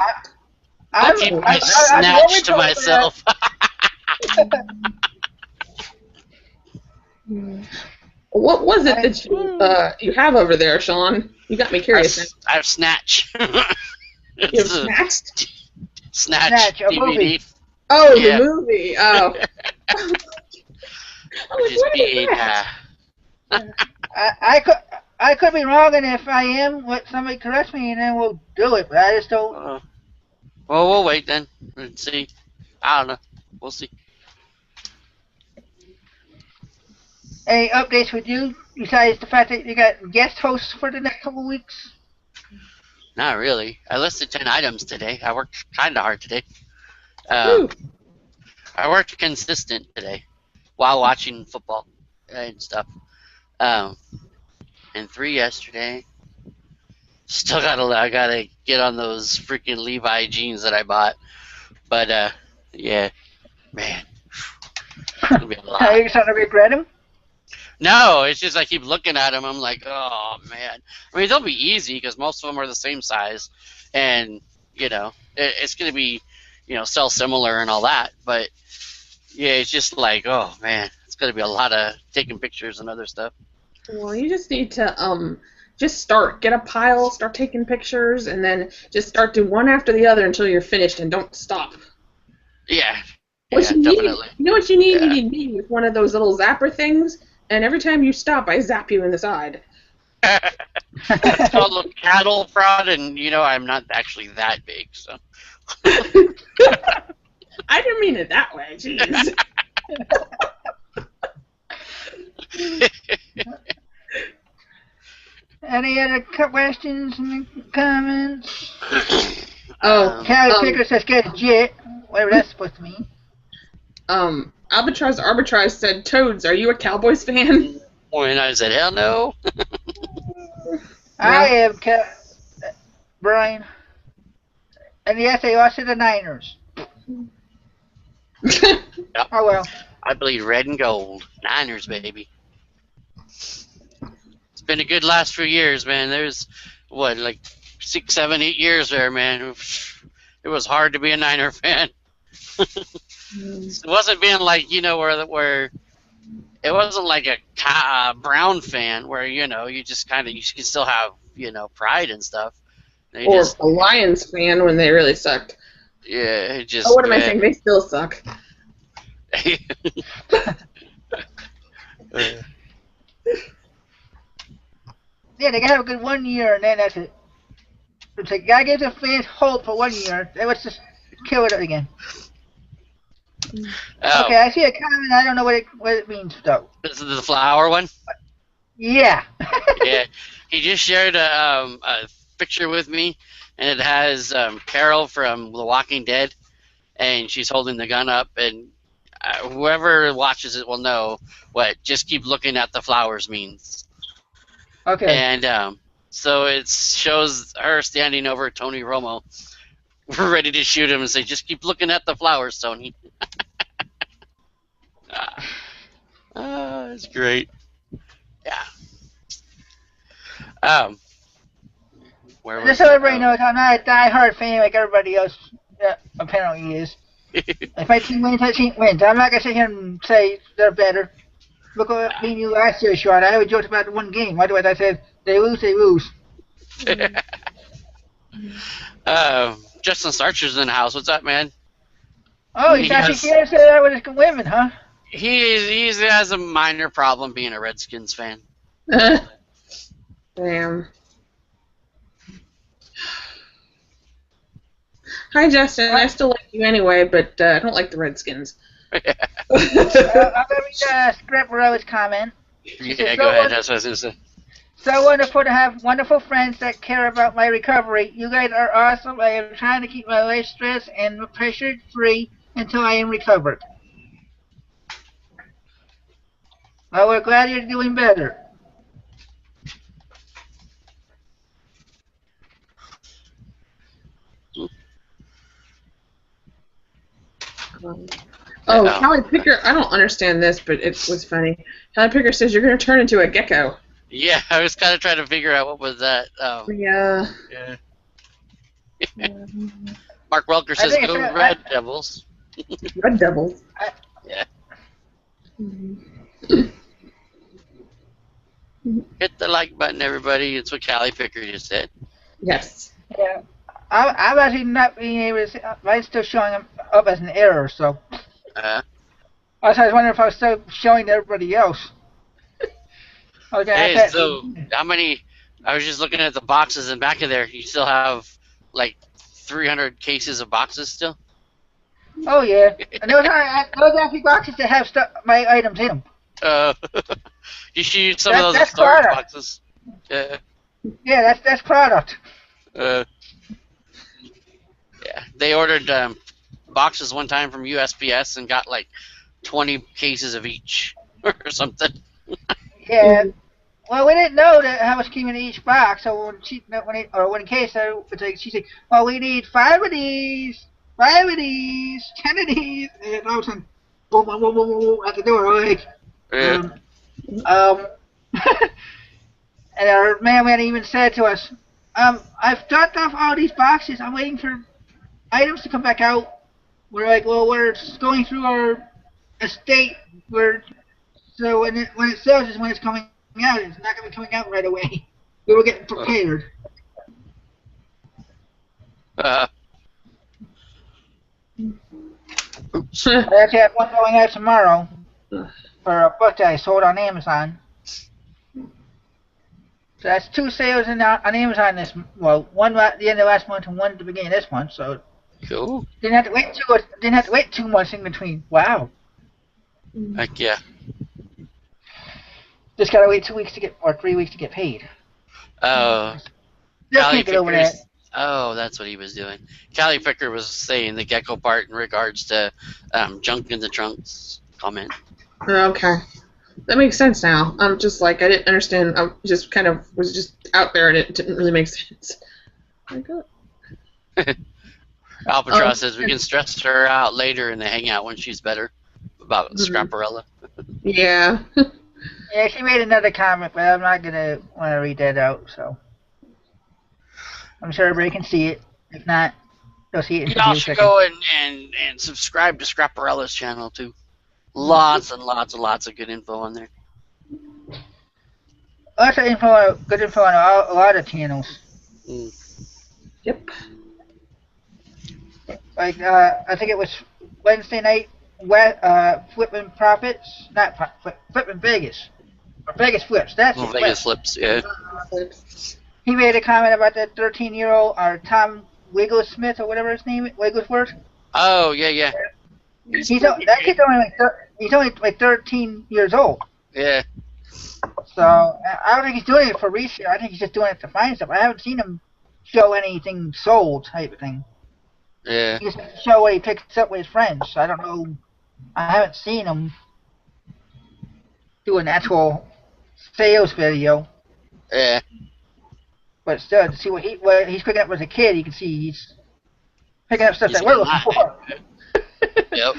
I'll keep my snatch to myself. What was it that you have over there, Sean? You got me curious. I have Snatch. You have Snatched? Snatch DVD. Movie. Oh, yeah. The movie. Oh. I could be wrong, and if I am, let somebody correct me, and then we'll do it. But I just don't. Well, we'll wait then and see. I don't know. We'll see. Any updates with you besides the fact that you got guest hosts for the next couple of weeks? Not really. I listed 10 items today. I worked kind of hard today. I worked consistent today while watching football and stuff. Um, and 3 yesterday. Still I gotta get on those freaking Levi jeans that I bought. But yeah, man, it's gonna be a Are lot. you starting to regret them? No, it's just I keep looking at them. I'm like, oh man. I mean, they'll be easy because most of them are the same size, and it's gonna be, sell similar and all that. But yeah, it's just like, oh man, it's gonna be a lot of taking pictures and other stuff. Well, you just need to just get a pile, start taking pictures, and then just start doing one after the other until you're finished, and don't stop. Yeah, What yeah, you need, definitely. you know what you need? Yeah. You need me with one of those little zapper things, and every time you stop, I zap you in the side. It's called a cattle prod, and I'm not actually that big, so. I didn't mean it that way, jeez. Any other questions and comments? Oh, Callie Picker says get a jet, whatever that's supposed to mean. Albatross Arbitrage said, Toads, are you a Cowboys fan? And I said, hell no. I am, Brian. And yes, they lost to the Niners. Yep. Oh well. I bleed red and gold. Niners, baby. It's been a good last few years, man. There's, like 6, 7, 8 years there, man. It was hard to be a Niner fan. It wasn't being like, where it wasn't like a Brown fan where, you just kind of, you can still have, pride and stuff. Or a Lions fan when they really sucked. Yeah, it just. Oh, what am I saying? They still suck. Yeah, they gotta have a good 1 year, and then that's it. It's like, gotta give the fans hope for 1 year. Then let's just kill it again. Oh. Okay, I see a comment. I don't know what it means though. This is the flower one. Yeah. Yeah, he just shared a picture with me, and it has Carol from The Walking Dead, and she's holding the gun up, and whoever watches it will know what "just keep looking at the flowers" means. Okay. And so it shows her standing over Tony Romo. We're ready to shoot him and say, "Just keep looking at the flowers, Tony." It's great. Yeah. Just so everybody knows, I'm not a die-hard fan like everybody else apparently is. If my team wins, my team wins. I'm not gonna sit here and say they're better. Look at me and you last year, Sean. I always joked about the one game. Otherwise, I said they lose, they lose. Justin Starcher's in the house. What's up, man? Oh, he's actually here to say that with his women, huh? He has a minor problem being a Redskins fan. Damn. Hi, Justin. I still like you anyway, but I don't like the Redskins. I'm going to read Script Rose comment. Yeah, go ahead. That's what I was going to say. So wonderful to have wonderful friends that care about my recovery. You guys are awesome. I am trying to keep my life stress and pressure free until I am recovered. Well, we're glad you're doing better. Oh, Callie Picker, I don't understand this, but it was funny. Callie Picker says you're going to turn into a gecko. Yeah, I was kind of trying to figure out what was that. Yeah. Mark Welker says, go Red Devils. Red Devils. Yeah. Hit the like button, everybody. It's what Callie Picker just said. Yes. Yeah. I'm actually not being able to see. Mine's still showing up as an error, so. I was wondering if I was still showing to everybody else. Okay. Hey, so how many? I was just looking at the boxes in back of there. You still have like 300 cases of boxes still? Oh yeah. And those actually boxes that have my items in them. You should use some of those storage boxes. Yeah, that's product. Yeah, they ordered boxes one time from USPS and got like 20 cases of each or something. Yeah. Well, we didn't know that how much came in each box, so when in case, it's like she said, "Oh, we need 5 of these, 10 of these," and all of a sudden, boom, boom, boom, boom, boom, boom, at the door, like, Yeah. um, and our mailman even said to us, "I've dropped off all these boxes. I'm waiting for items to come back out." We're like, "Well, we're going through our estate. So when it sells is when it's coming out. It's not going to be coming out right away. We were getting prepared." Oops. I actually have one going out tomorrow for a book that I sold on Amazon. So that's 2 sales on Amazon one at the end of last month and one at the beginning of this month. So Cool. didn't have to wait 2 months in between. Wow. Heck yeah. Just gotta wait 3 weeks to get paid. Oh. Just Callie can't get over that. Oh, that's what he was doing. Callie Picker was saying the gecko part in regards to junk in the trunks comment. Okay. That makes sense now. I'm just like, I didn't understand. I just kind of was just out there and it didn't really make sense. Albatross says we can stress her out later in the hangout when she's better about Scrapperella. Yeah. Yeah, she made another comment, but I'm not gonna want to read that out. So I'm sure everybody can see it. If not, they'll see it in Y'all a few should seconds. go and subscribe to Scrapperella's channel too. Lots and lots and lots of good info on there. Lots of good info on a lot of channels. Yep. Like I think it was Wednesday night, Flippin' Profits, not Flippin' Vegas, or Vegas Flips. That's it. Vegas Flips, yeah. He made a comment about that 13-year-old, or Tom Wigglesmith, or whatever his name, Wigglesworth. Oh yeah, yeah. That kid's only like 13 years old. Yeah. So I don't think he's doing it for resale. I think he's just doing it to find stuff. I haven't seen him show anything sold type of thing. Yeah. He just show what he picks up with his friends. So I don't know. I haven't seen him do an actual sales video. Yeah. But still, to see what he's picking up as a kid, you can see he's picking up stuff that we're looking for. Yep.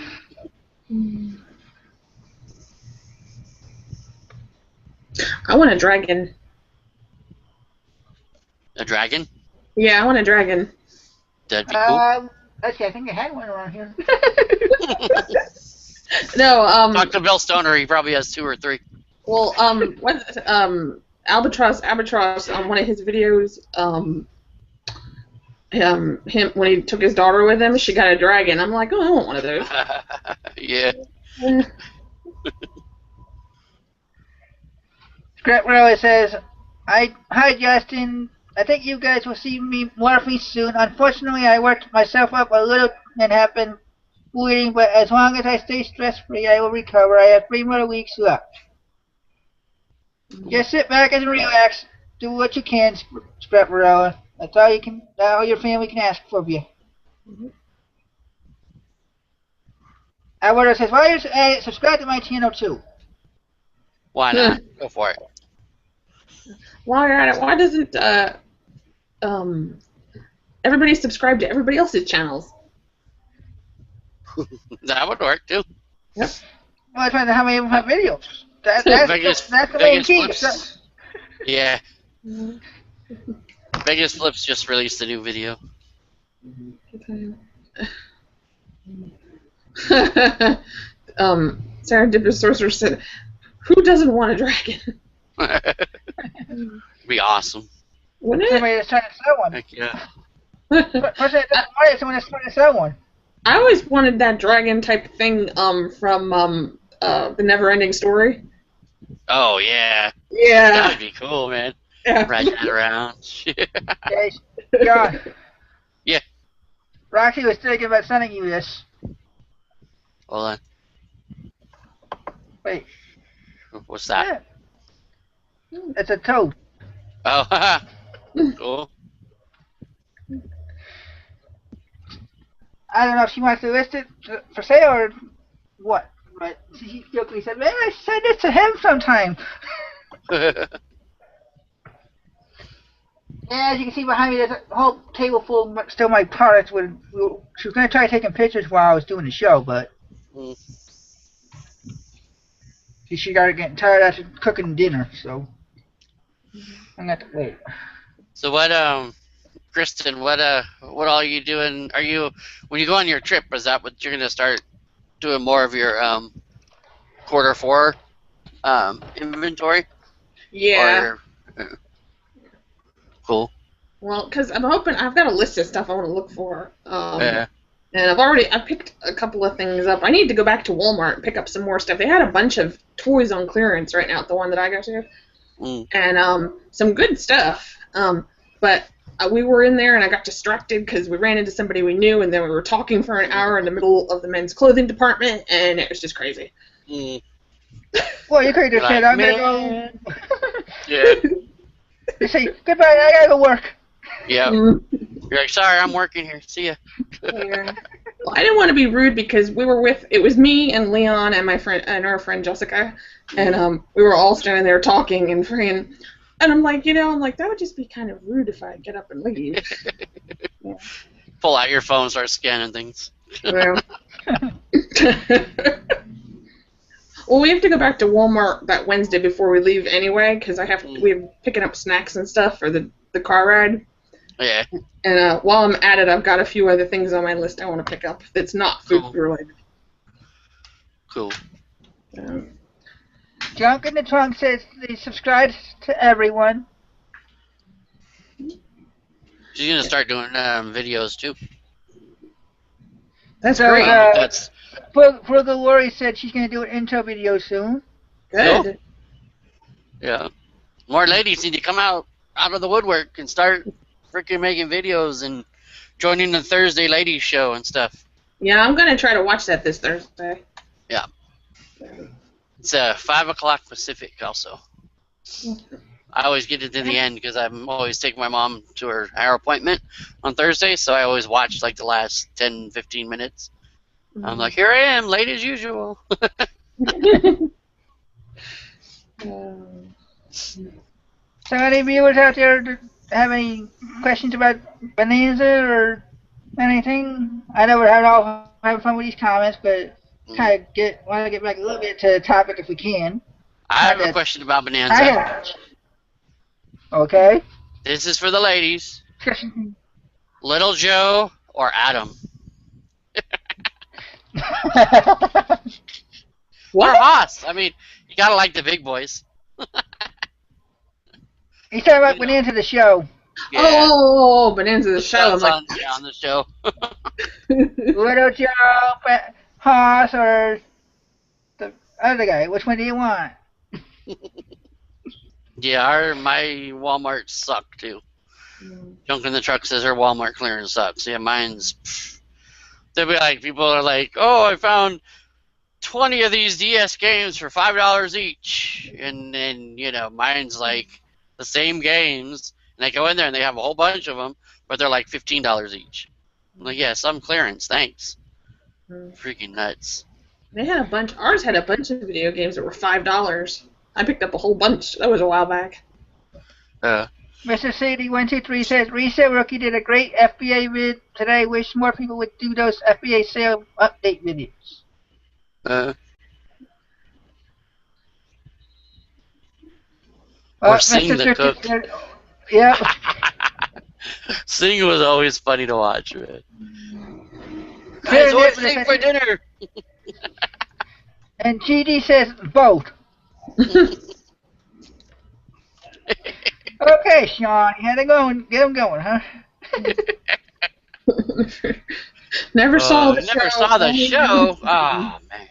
I want a dragon. A dragon? Yeah, I want a dragon. That'd be cool. Let's see, I think I had one around here. No, Talk to Bill Stoner. He probably has 2 or 3. Well, Albatross on one of his videos, him when he took his daughter with him, she got a dragon. I'm like, oh, I want one of those. Yeah. Scrap Really says, hi Justin. I think you guys will see more of me soon. Unfortunately, I worked myself up a little and have been bleeding, but as long as I stay stress-free, I will recover. I have 3 more weeks left. Just sit back and relax. Do what you can, Scrapperella. That's all your family can ask of you. Alberto says, why you subscribe to my channel too? Why not? Go for it. While you're at it, why doesn't everybody subscribe to everybody else's channels? That would work too. Yep. Well, it depends on how many of them have videos. That's the main key. Yeah. Vegas Flips just released a new video. Serendipitous Sorcerer said, who doesn't want a dragon? Be awesome. Wouldn't Somebody it? that's trying to sell one. Heck yeah. Person that doesn't want it, someone that's trying to sell one. I always wanted that dragon type thing from the Never-Ending Story. Oh yeah. Yeah. That'd be cool, man. Yeah. Ride that around. Hey, John. Yeah. Roxy was thinking about sending you this. Hold on. Wait. What's that? Yeah. It's a toad. Oh, haha. Cool. I don't know if she wants to list it for sale or what. But she jokingly said, "Man, I send it to him sometime." Yeah, as you can see behind me, there's a whole table full of still my products. She was going to try taking pictures while I was doing the show, but she got getting tired after cooking dinner, so I'm going to have to wait. So what, Kristen, what all are you doing? Are you, when you go on your trip, is that what you're going to start doing more of your Q4 inventory? Yeah. Or, cool. Well, because I'm hoping I've got a list of stuff I want to look for. Yeah. And I picked a couple of things up. I need to go back to Walmart and pick up some more stuff. They had a bunch of toys on clearance right now at the one that I go to. And some good stuff. But we were in there and I got distracted because we ran into somebody we knew and then we were talking for an hour in the middle of the men's clothing department and it was just crazy. Well, you could have just said, "I'm going to go." Yeah. You say, "Goodbye, I got to go work." Yeah. You're like, "Sorry, I'm working here. See ya." Yeah. Well, I didn't want to be rude because it was me and Leon and my friend and our friend Jessica, and we were all standing there talking and freaking, and I'm like, that would just be kind of rude if I get up and leave. Yeah. Pull out your phone, start scanning things. Well, well, we have to go back to Walmart that Wednesday before we leave anyway, because we're picking up snacks and stuff for the car ride. Yeah. And while I'm at it, I've got a few other things on my list I want to pick up that's not food related. Cool. Junk in the Trunk says they subscribe to everyone. She's gonna start doing videos too. That's So, great. That's Frugal Lori said she's going to do an intro video soon. Good. Cool. Yeah. More ladies need to come out of the woodwork and start freaking making videos and joining the Thursday ladies show and stuff. Yeah, I'm gonna try to watch that this Thursday. Yeah. It's 5 o'clock Pacific also. I always get it to the end because I'm always taking my mom to her hair appointment on Thursday, so I always watch like the last 10, 15 minutes. I'm like, here I am, late as usual. So any viewers out there have any questions about Bonanza or anything? I know we're having fun with these comments, but want to get back a little bit to the topic if we can. I have a question about Bonanza. Okay. This is for the ladies. Little Joe or Adam? What? Or Haas. I mean, you gotta like the big boys. He's talking about Bonanza the show. Yeah. Oh, Bonanza the show. I'm like, on the show. Little Joe, Haas, or the other guy. Which one do you want? Yeah, my Walmart suck too. Junk in the Truck says her Walmart clearance sucks. Yeah, mine's. They'll be like, people are like, "Oh, I found 20 of these DS games for $5 each," and then mine's like the same games, and I go in there and they have a whole bunch of them, but they're like $15 each. I'm like, yeah, some clearance, thanks. Freaking nuts. They had a bunch. Ours had a bunch of video games that were $5. I picked up a whole bunch. That was a while back. Mr. CD123 says, Reset Rookie did a great FBA vid today. Wish more people would do those FBA sale update videos. Or Sing the Cook. Said, yeah. Sing was always funny to watch, man. Guys, what's eating for dinner? And GD says both. Okay, Sean, you had to go and get them going, huh? Never saw the show. Oh, man.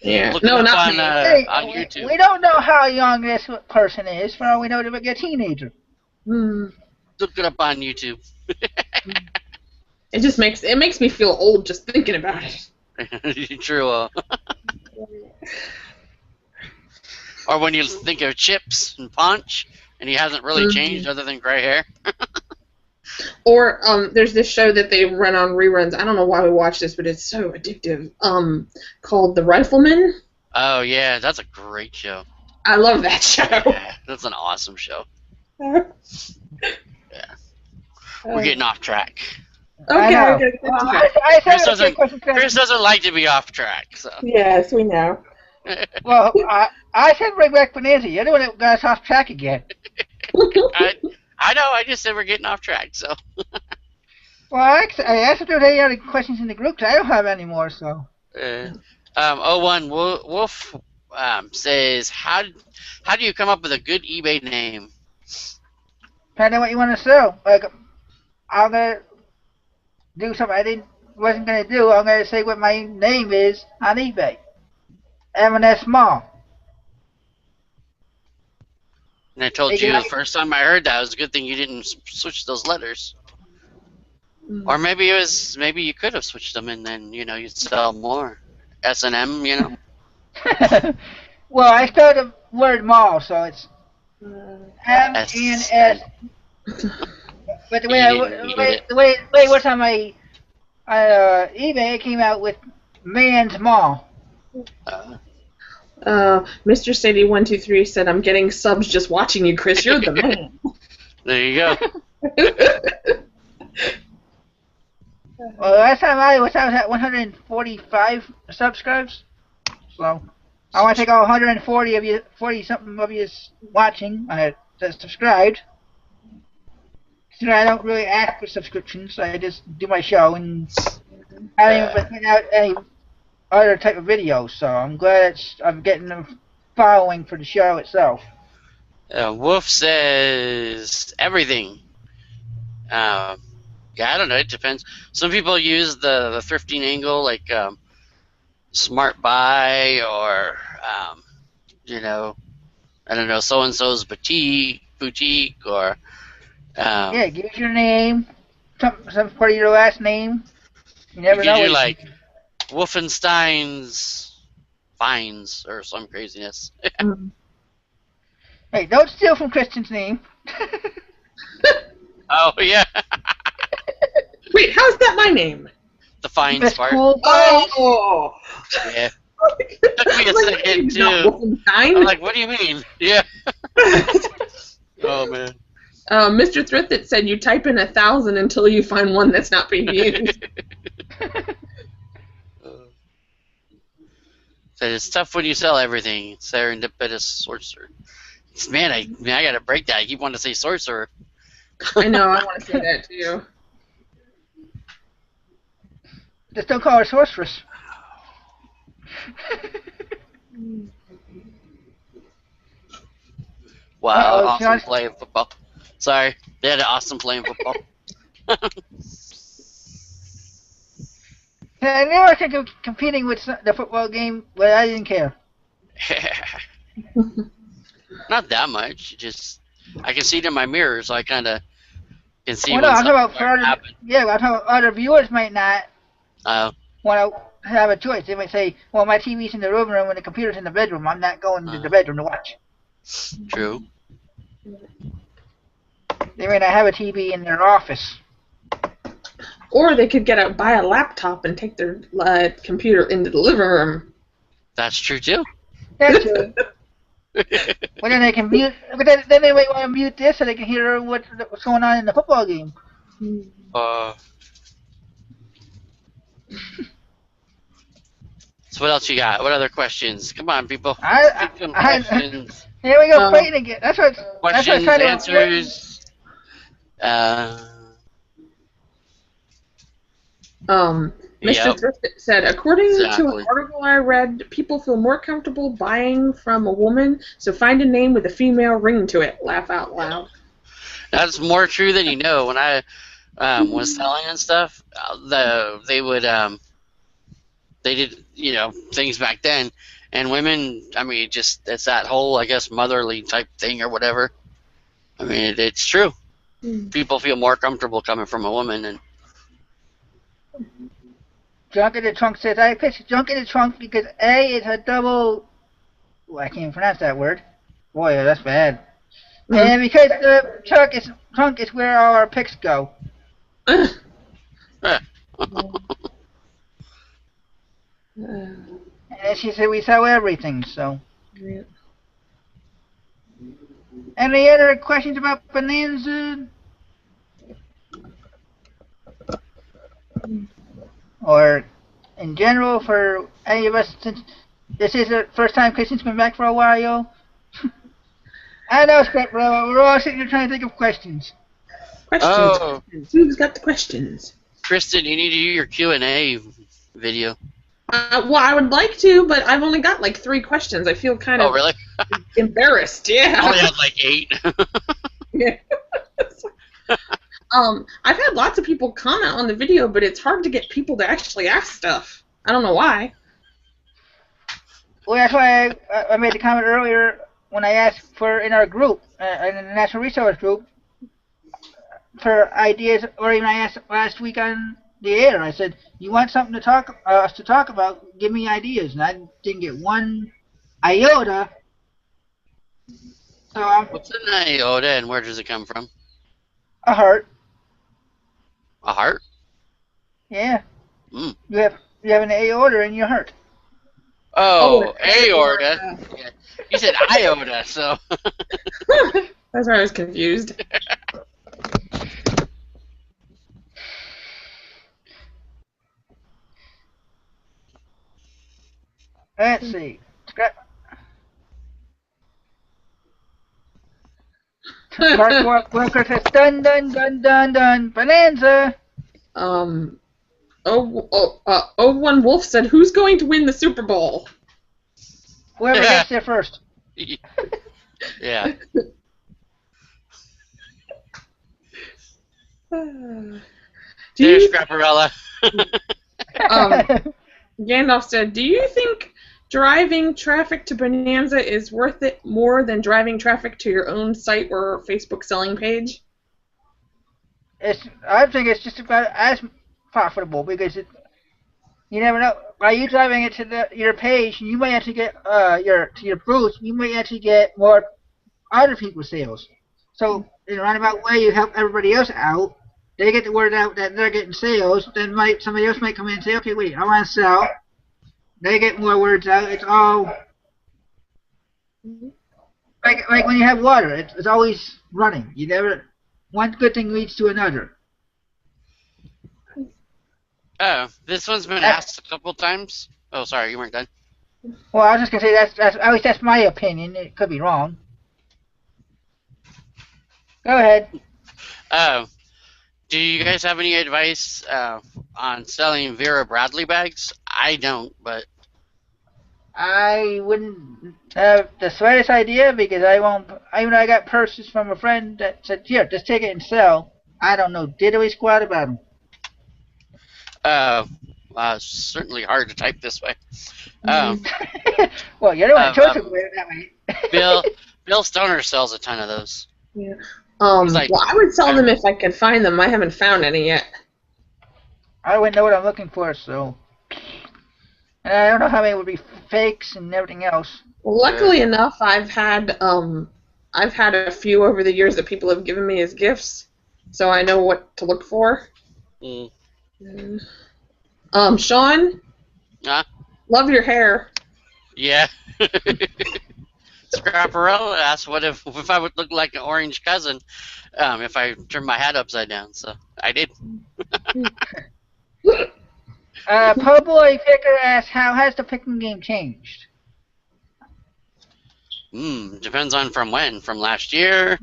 Yeah. Look no, not on YouTube. We don't know how young this person is. For all we know, they might be a teenager. Look it up on YouTube. It makes me feel old just thinking about it. True. Or when you think of Chips and Punch, and he hasn't really changed other than gray hair. Or there's this show that they run on reruns. I don't know why we watch this, but it's so addictive. Called The Rifleman. Oh yeah, that's a great show. I love that show. Yeah, that's an awesome show. Yeah. We're getting off track. Okay. Chris doesn't like to be off track, so. Yes, we know. Well, I said bring back Bonanza. You're the one that got us off track again. I know. I just said we're getting off track, so. Well, I asked if there were any other questions in the group, because I don't have any more, so. 01 Wolf says, how do you come up with a good eBay name? Depending on what you want to sell. Like, I'm gonna do something wasn't gonna do. I'm gonna say what my name is on eBay. M&S Small. And I told you the first time I heard that, it was a good thing you didn't switch those letters. Or maybe you could have switched them and then, you'd sell more. S&M, Well, I spelled the word mall, so it's M-N-S. But the way it was on my eBay, it came out with Man's Mall. Mr. Sadie123 said, "I'm getting subs just watching you, Chris. You're the man." There you go. Well, last time I was at 145 subscribes. So I want to take all 140 of you, 40 something of you watching that subscribed. So I don't really ask for subscriptions. I just do my show and I don't even put out any other type of videos. So I'm glad I'm getting a following for the show itself. Wolf says everything. Yeah, I don't know. It depends. Some people use the thrifting angle, like smart buy, or I don't know, so and so's boutique, or yeah, give us your name, some part of your last name. You never know. You could do like Wolfenstein's Finds or some craziness. Hey, don't steal from Christian's name. Oh yeah. Wait, how's that my name? The Finds part. Cool oh. Yeah. Took me a second too. I'm like, what do you mean? Yeah. Oh man. Mr. Thrifted said you type in 1,000 until you find one that's not being used. Said it's tough when you sell everything. Serendipitous sorcerer. Man, I gotta break that. I keep wanting to say sorcerer. I know, I want to say that too. Just don't call her sorceress. Wow, awesome playing football. Sorry, they had an awesome playing football. I never think of competing with the football game, but I didn't care. Not that much. Just I can see it in my mirror, so I kind of can see. Well, no, I'm talking about I'm talking about other viewers might not want to have a choice. They might say, "Well, my TV's in the living room and the computer's in the bedroom. I'm not going to the bedroom to watch." True. They may not have a TV in their office. Or they could buy a laptop and take their computer into the living room. That's true too. That's true. Well, then they can mute. But then they might want to mute this so they can hear what's going on in the football game. So what else you got? What other questions? Come on, people. Questions. Here we go, fighting again. That's what. Questions, answers. Mr. Thrifted said, according to an article I read, people feel more comfortable buying from a woman, so find a name with a female ring to it. Laugh out loud. That's more true than you know. When I was selling and stuff, they did, things back then, and women, I mean, just, it's that whole, I guess, motherly type thing or whatever. I mean, it's true. People feel more comfortable coming from a woman. And Junk in the Trunk says, I picked Junk in the Trunk because A, it's a double... Well, I can't even pronounce that word. Boy, that's bad. And because the trunk is where all our picks go. And she said we sell everything, so. Yeah. Any other questions about Bonanza? Or in general for any of us, since this is the first time Kristen's been back for a while? I know, Scrap Bro, we're all sitting here trying to think of questions. Questions. Oh. Who's got the questions? Kristen, you need to do your Q&A video. Well, I would like to, but I've only got like 3 questions. I feel kind of really? embarrassed. Yeah. I only had like 8. Yeah. I've had lots of people comment on the video, but it's hard to get people to actually ask stuff. I don't know why. Well, that's why I made the comment earlier when I asked for in our group, in the National Resource Group, for ideas, or even I asked last week on the air. I said, "You want something to talk us to talk about? Give me ideas." And I didn't get one iota. So What's an iota and where does it come from? A heart. A heart? Yeah. Mm. You have an aorta in your heart. Oh, aorta. Yeah. You said iota, so. That's why I was confused. Let's see. Mark Walker says, "Dun dun dun dun dun, Bonanza." One Wolf said, "Who's going to win the Super Bowl?" Whoever gets there first. Yeah. There's Scrapperella. Gandalf said, "Do you think driving traffic to Bonanza is worth it more than driving traffic to your own site or Facebook selling page?" I think it's just about as profitable because you never know. By you driving it to your page, you might actually get to your booth. You might actually get more other people's sales. So in a roundabout way, you help everybody else out. They get the word out that they're getting sales. Then somebody else might come in and say, "Okay, wait, I want to sell." They get more words out. It's all like when you have water. It's always running. You never one good thing leads to another. Oh, this one's been asked a couple times. Oh, sorry, you weren't done. Well, I was just gonna say that's at least that's my opinion. It could be wrong. Go ahead. Do you guys have any advice on selling Vera Bradley bags? I don't, but I wouldn't have the slightest idea because I won't. I got purses from a friend that said, "Here, just take it and sell." I don't know diddly squat about them. It's certainly hard to type this way. Well, you're the one who chose to do it that way. Bill Stoner sells a ton of those. Yeah. Well, I would sell them if I could find them. I haven't found any yet. I wouldn't know what I'm looking for, so. And I don't know how many would be fakes and everything else. Well, luckily enough, I've had a few over the years that people have given me as gifts, so I know what to look for. Mm. Sean? Love your hair. Yeah. Scrapperella asked what if I would look like an orange cousin if I turned my hat upside down, so I did. Po Boy Picker asks, how has the picking game changed? Depends on from when. From last year?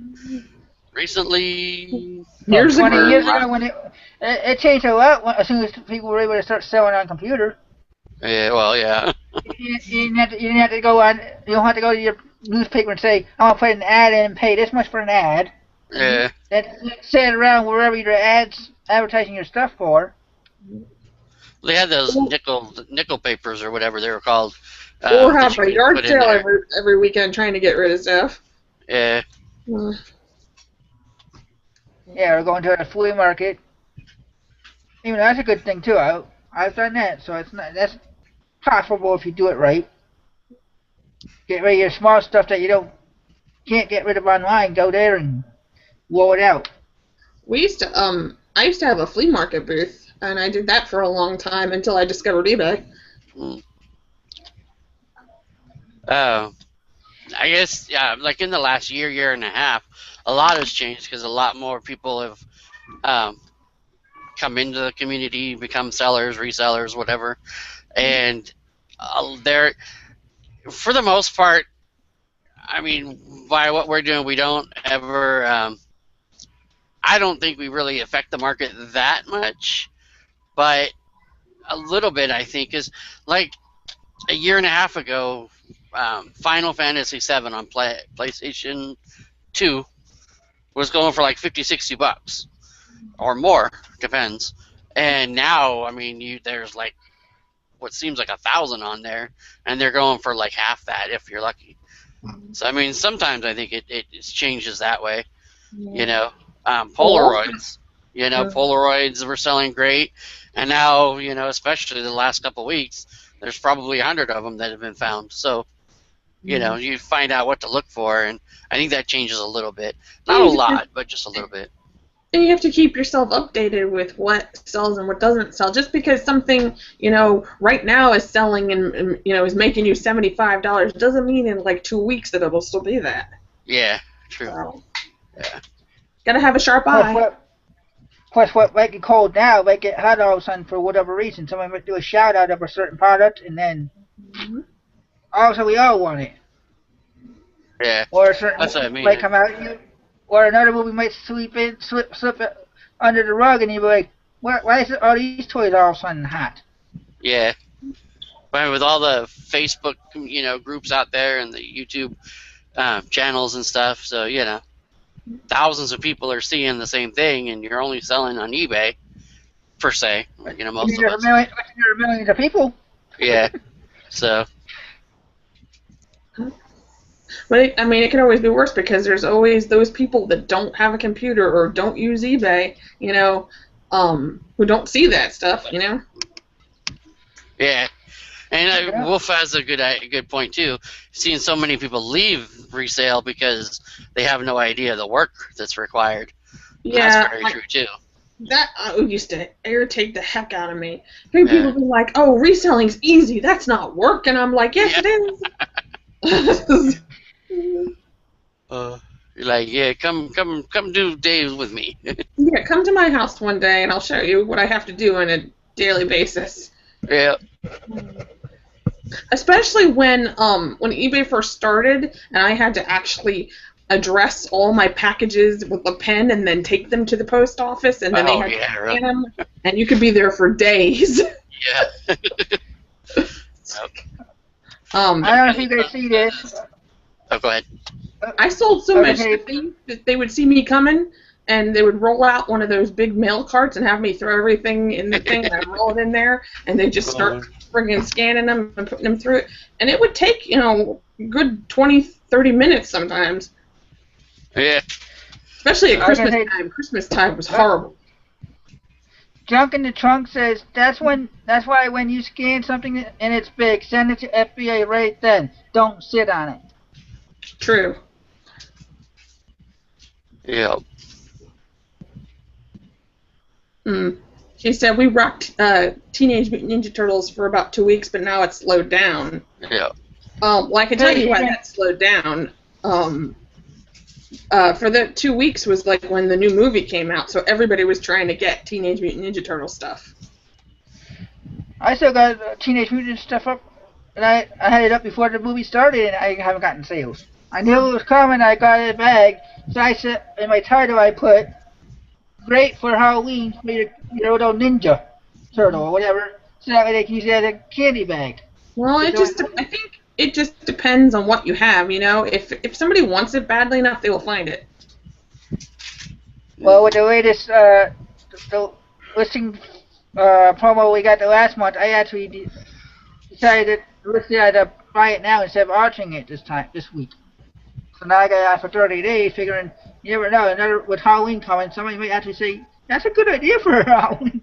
Recently? 20 years ago when it changed a lot as soon as people were able to start selling on computer. Yeah, well, yeah. You didn't have to go on. You don't have to go to your newspaper and say, "I want to put an ad in and pay this much for an ad." Yeah. Then set it around wherever your advertising your stuff for. They had those nickel papers or whatever they were called. Or have a yard sale every weekend trying to get rid of stuff. Yeah. Yeah, or going to a flea market. Even that's a good thing too. I've done that, so that's profitable if you do it right. Get rid of your small stuff that you can't get rid of online. Go there and blow it out. We used to I used to have a flea market booth, and I did that for a long time until I discovered eBay. Mm. I guess, yeah, like in the last year and a half, a lot has changed because a lot more people have um, come into the community, become sellers, resellers, whatever, and they're, for the most part, I mean, by what we're doing, we don't ever. I don't think we really affect the market that much, but a little bit, I think, is like a year and a half ago, Final Fantasy VII on PlayStation 2 was going for like 50, $60 or more, depends. And now, I mean, there's like what seems like 1,000 on there, and they're going for like half that if you're lucky. So I mean, sometimes I think it changes that way. You know, Polaroids. You know, Polaroids were selling great, and now, you know, especially the last couple of weeks, there's probably 100 of them that have been found. So, you know, you find out what to look for, and I think that changes a little bit. Not a lot, but just a little bit. And you have to keep yourself updated with what sells and what doesn't sell. Just because something, you know, right now is selling and you know, is making you $75 doesn't mean in like 2 weeks that it'll still be that. Yeah, true. So, yeah. Gotta have a sharp eye. Plus, what might get cold now might get hot all of a sudden for whatever reason. Somebody might do a shout out of a certain product, and then all of a sudden we all want it. Yeah. Or a certain That's what I mean. might come out, or another movie might slip it under the rug, and you'll be like, why is all these toys all of a sudden hot? Yeah. But with all the Facebook, you know, groups out there and the YouTube channels and stuff, so, you know, thousands of people are seeing the same thing, and you're only selling on eBay, per se. You know, most of us. Millions of people. Yeah. So. But I mean, it can always be worse because there's always those people that don't have a computer or don't use eBay, you know, who don't see that stuff, you know. Yeah, and Wolf has a good point too. Seeing so many people leave resale because they have no idea the work that's required. Yeah, that's very true too. That used to irritate the heck out of me. Hearing people be like, "Oh, reselling's easy. That's not work," and I'm like, "Yes, it is." You're like, yeah, come do days with me. Yeah, come to my house one day and I'll show you what I have to do on a daily basis. Yeah. Especially when eBay first started and I had to actually address all my packages with a pen and then take them to the post office and then they had to scan them, and you could be there for days. Yeah. I don't know if you guys see this. Oh, go ahead. I sold so much that they would see me coming, and they would roll out one of those big mail carts and have me throw everything in the thing, and I'd roll it in there, and they just start friggin' scanning them and putting them through it. And it would take, you know, good 20, 30 minutes sometimes. Yeah. Especially at Christmas time. Christmas time was horrible. Junk in the Trunk says that's why when you scan something and it's big, send it to FBA right then. Don't sit on it. True. Yeah. She said we rocked Teenage Mutant Ninja Turtles for about 2 weeks, but now it's slowed down. Yeah. Well, I can tell you why that slowed down. For the 2 weeks was like when the new movie came out, so everybody was trying to get Teenage Mutant Ninja Turtle stuff. I still got Teenage Mutant stuff up, and I had it up before the movie started, and I haven't gotten sales. I knew it was coming. I got it bagged, so I said in my title I put, "Great for Halloween for your little ninja turtle or whatever," so that way they can use it as a candy bag. Well, I think it just depends on what you have, you know. If somebody wants it badly enough, they will find it. Well, with the latest the listing promo we got the last month, I actually decided to buy it now instead of auctioning it this week. So now I got it for 30 days, figuring you never know. With Halloween coming, somebody might actually say that's a good idea for Halloween.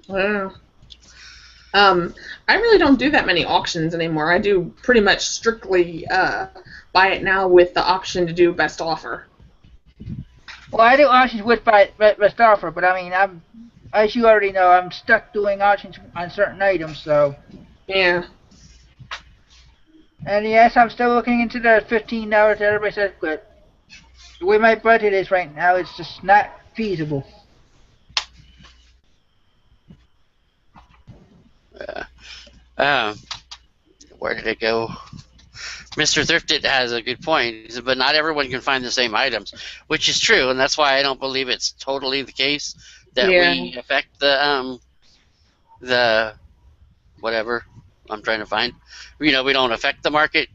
Wow. I really don't do that many auctions anymore. I do pretty much strictly buy it now with the option to do best offer. Well, I do auctions with West Offer, but I mean, as you already know, I'm stuck doing auctions on certain items, so. Yeah. And yes, I'm still looking into the $15 that everybody says, but the way my budget is right now, it's just not feasible. Where did it go? Mr. Thrifted has a good point, but not everyone can find the same items, which is true, and that's why I don't believe it's totally the case that we affect the whatever I'm trying to find. We don't affect the market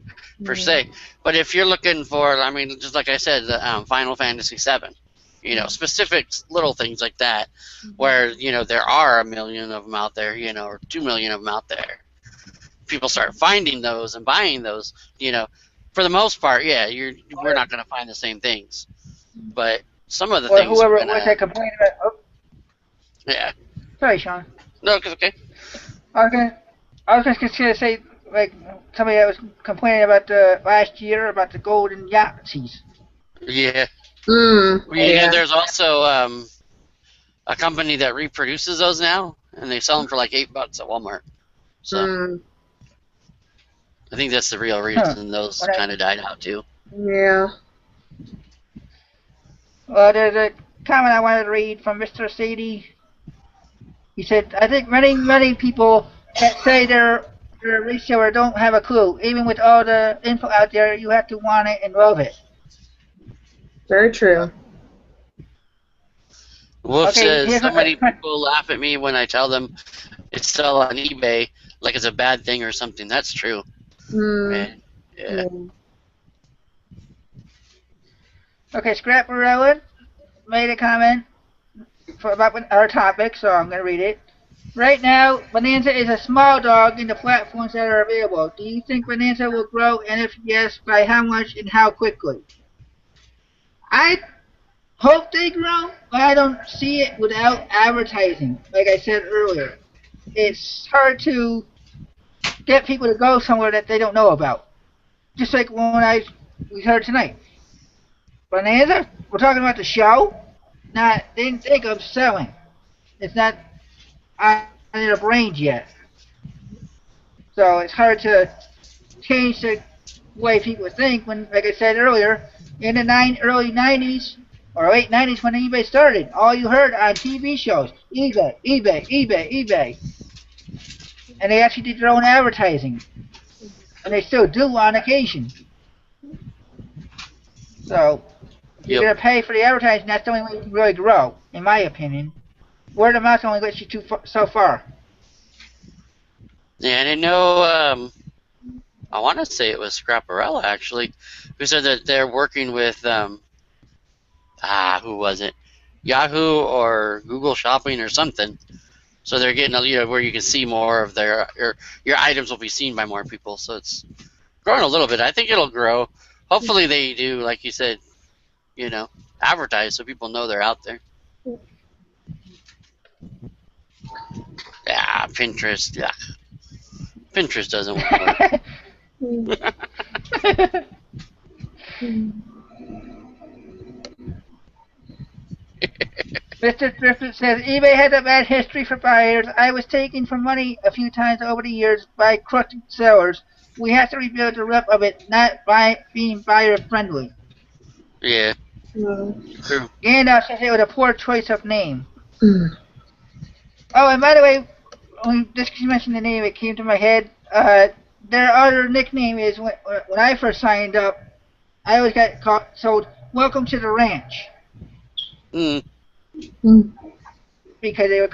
per se, but if you're looking for, I mean, just like I said, the Final Fantasy VII, specific little things like that, where there are 1 million of them out there, or 2 million of them out there. People start finding those and buying those, for the most part, yeah, we're not going to find the same things, but some of the or things whoever are it was going that complained about. Oh, yeah. sorry, Sean. No, it's okay. I was just gonna say, like, somebody that was complaining about last year about the golden Yahtzees. Yeah. Yeah. There's also a company that reproduces those now, and they sell them for like $8 at Walmart. So I think that's the real reason those kind of died out too. Yeah. Well, there's a comment I wanted to read from Mr. Sadie. He said, I think many people that say they're a reseller don't have a clue. Even with all the info out there, you have to want it and love it. Very true. Wolf says, so many people laugh at me when I tell them it's still on eBay, like it's a bad thing or something. That's true. Man. Yeah. Okay, Scrapperella made a comment about our topic, so I'm going to read it. Right now, Bonanza is a small dog in the platforms that are available. Do you think Bonanza will grow, and if yes, by how much and how quickly? I hope they grow, but I don't see it without advertising. Like I said earlier, it's hard to get people to go somewhere that they don't know about. Just like when we heard tonight. Bonanza, we're talking about the show, not didn't think of selling. It's not on the range yet. So it's hard to change the way people think when, like I said earlier, in the early 90s or late 90s when eBay started, all you heard on TV shows, eBay, eBay, eBay, eBay. And they actually did their own advertising. And they still do on occasion. So, if you're going to pay for the advertising, that's the only way you can really grow, in my opinion. Word of mouth only gets you so far. Yeah, and I know, I want to say it was Scrapperella, actually, who said that they're working with, who was it? Yahoo or Google Shopping or something. So they're getting, where you can see more of your items will be seen by more people. So it's growing a little bit. I think it'll grow. Hopefully they do, like you said, advertise so people know they're out there. Yeah, Pinterest. Yeah. Pinterest doesn't work. Mr. Griffith says, eBay has a bad history for buyers. I was taken for money a few times over the years by crooked sellers. We have to rebuild the rep of it, not by being buyer-friendly. Yeah. True. Gandalf says it was a poor choice of name. Oh, and by the way, just you mentioned the name, it came to my head. Their other nickname is, when I first signed up, I always got told, welcome to the ranch. Because they were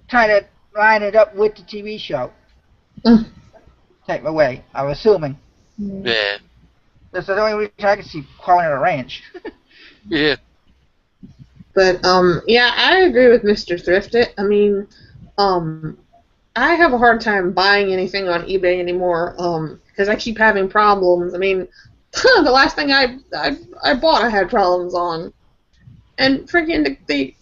trying to line it up with the TV show. Type of way, I'm assuming. Yeah. That's the only reason I can see calling it a ranch. Yeah. But, yeah, I agree with Mr. Thrifted. I mean, I have a hard time buying anything on eBay anymore, because I keep having problems. I mean, the last thing I bought I had problems on. And freaking the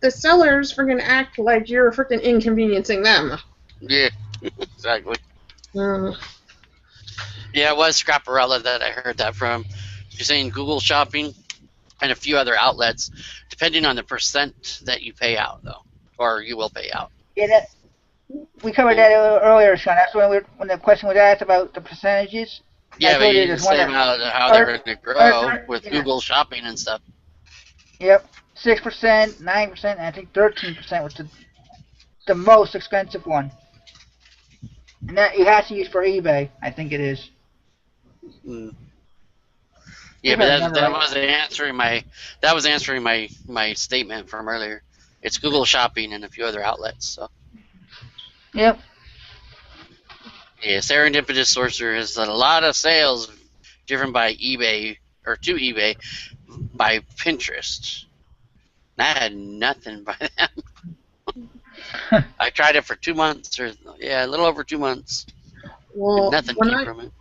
sellers freaking act like you're freaking inconveniencing them. Yeah, exactly. Yeah, it was Scrapperella that I heard that from. You're saying Google Shopping? and a few other outlets, depending on the percent that you pay out, though, or you will pay out. Yeah, we covered that earlier, Sean. That's when the question was asked about the percentages. Yeah, but you didn't say about how they're going to grow with Google Shopping and stuff. Yep, 6%, 9%, and I think 13% was the most expensive one. And that you have to use for eBay, I think it is. Mm. Yeah, but that was answering my statement from earlier. It's Google Shopping and a few other outlets. So. Yep. Yeah, Serendipitous Sorcerer has a lot of sales driven by eBay or to eBay by Pinterest. I had nothing by them. I tried it for 2 months, or a little over 2 months. Well, nothing came from it.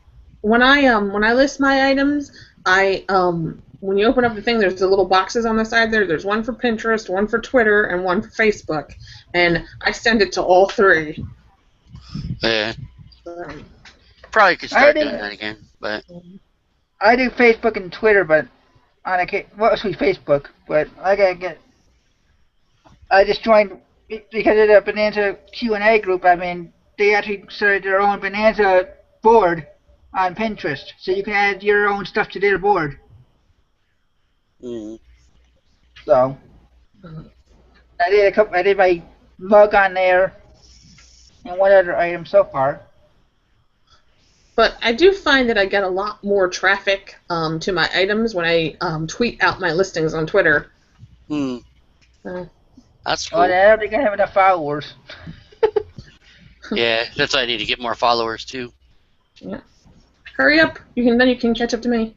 When I list my items, when you open up the thing, there's the little boxes on the side there. There's one for Pinterest, one for Twitter, and one for Facebook, and I send it to all three. Yeah. Probably could start doing that again, but I do Facebook and Twitter, but on mostly Facebook. But I just joined because of the Bonanza Q&A group. I mean, they actually started their own Bonanza board on Pinterest, so you can add your own stuff to their board. Mm. So I did my mug on there and one other item so far. But I do find that I get a lot more traffic to my items when I tweet out my listings on Twitter. Hmm. That's cool. Well, I don't think I have enough followers. Yeah, that's why I need to get more followers too. Yeah. Hurry up! Then you can catch up to me.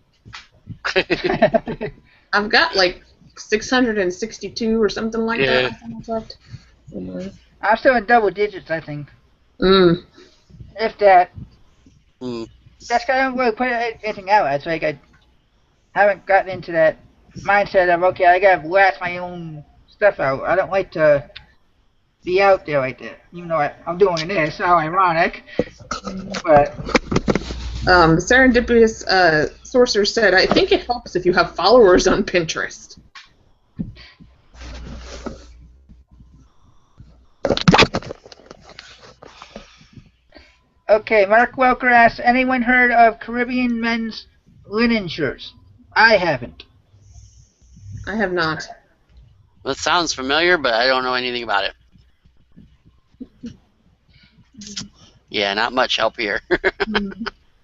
I've got like 662 or something like that. Mm-hmm. I'm still in double digits, I think. If that. That's kind of really put anything out. It's like I haven't gotten into that mindset of, okay, I gotta blast my own stuff out. I don't like to be out there like that. Even though I'm doing this, how ironic. But Serendipitous Sorcerer said, I think it helps if you have followers on Pinterest. Okay, Mark Welker asks, anyone heard of Caribbean men's linen shirts? I haven't. I have not. That sounds familiar, but I don't know anything about it. Yeah, not much help here.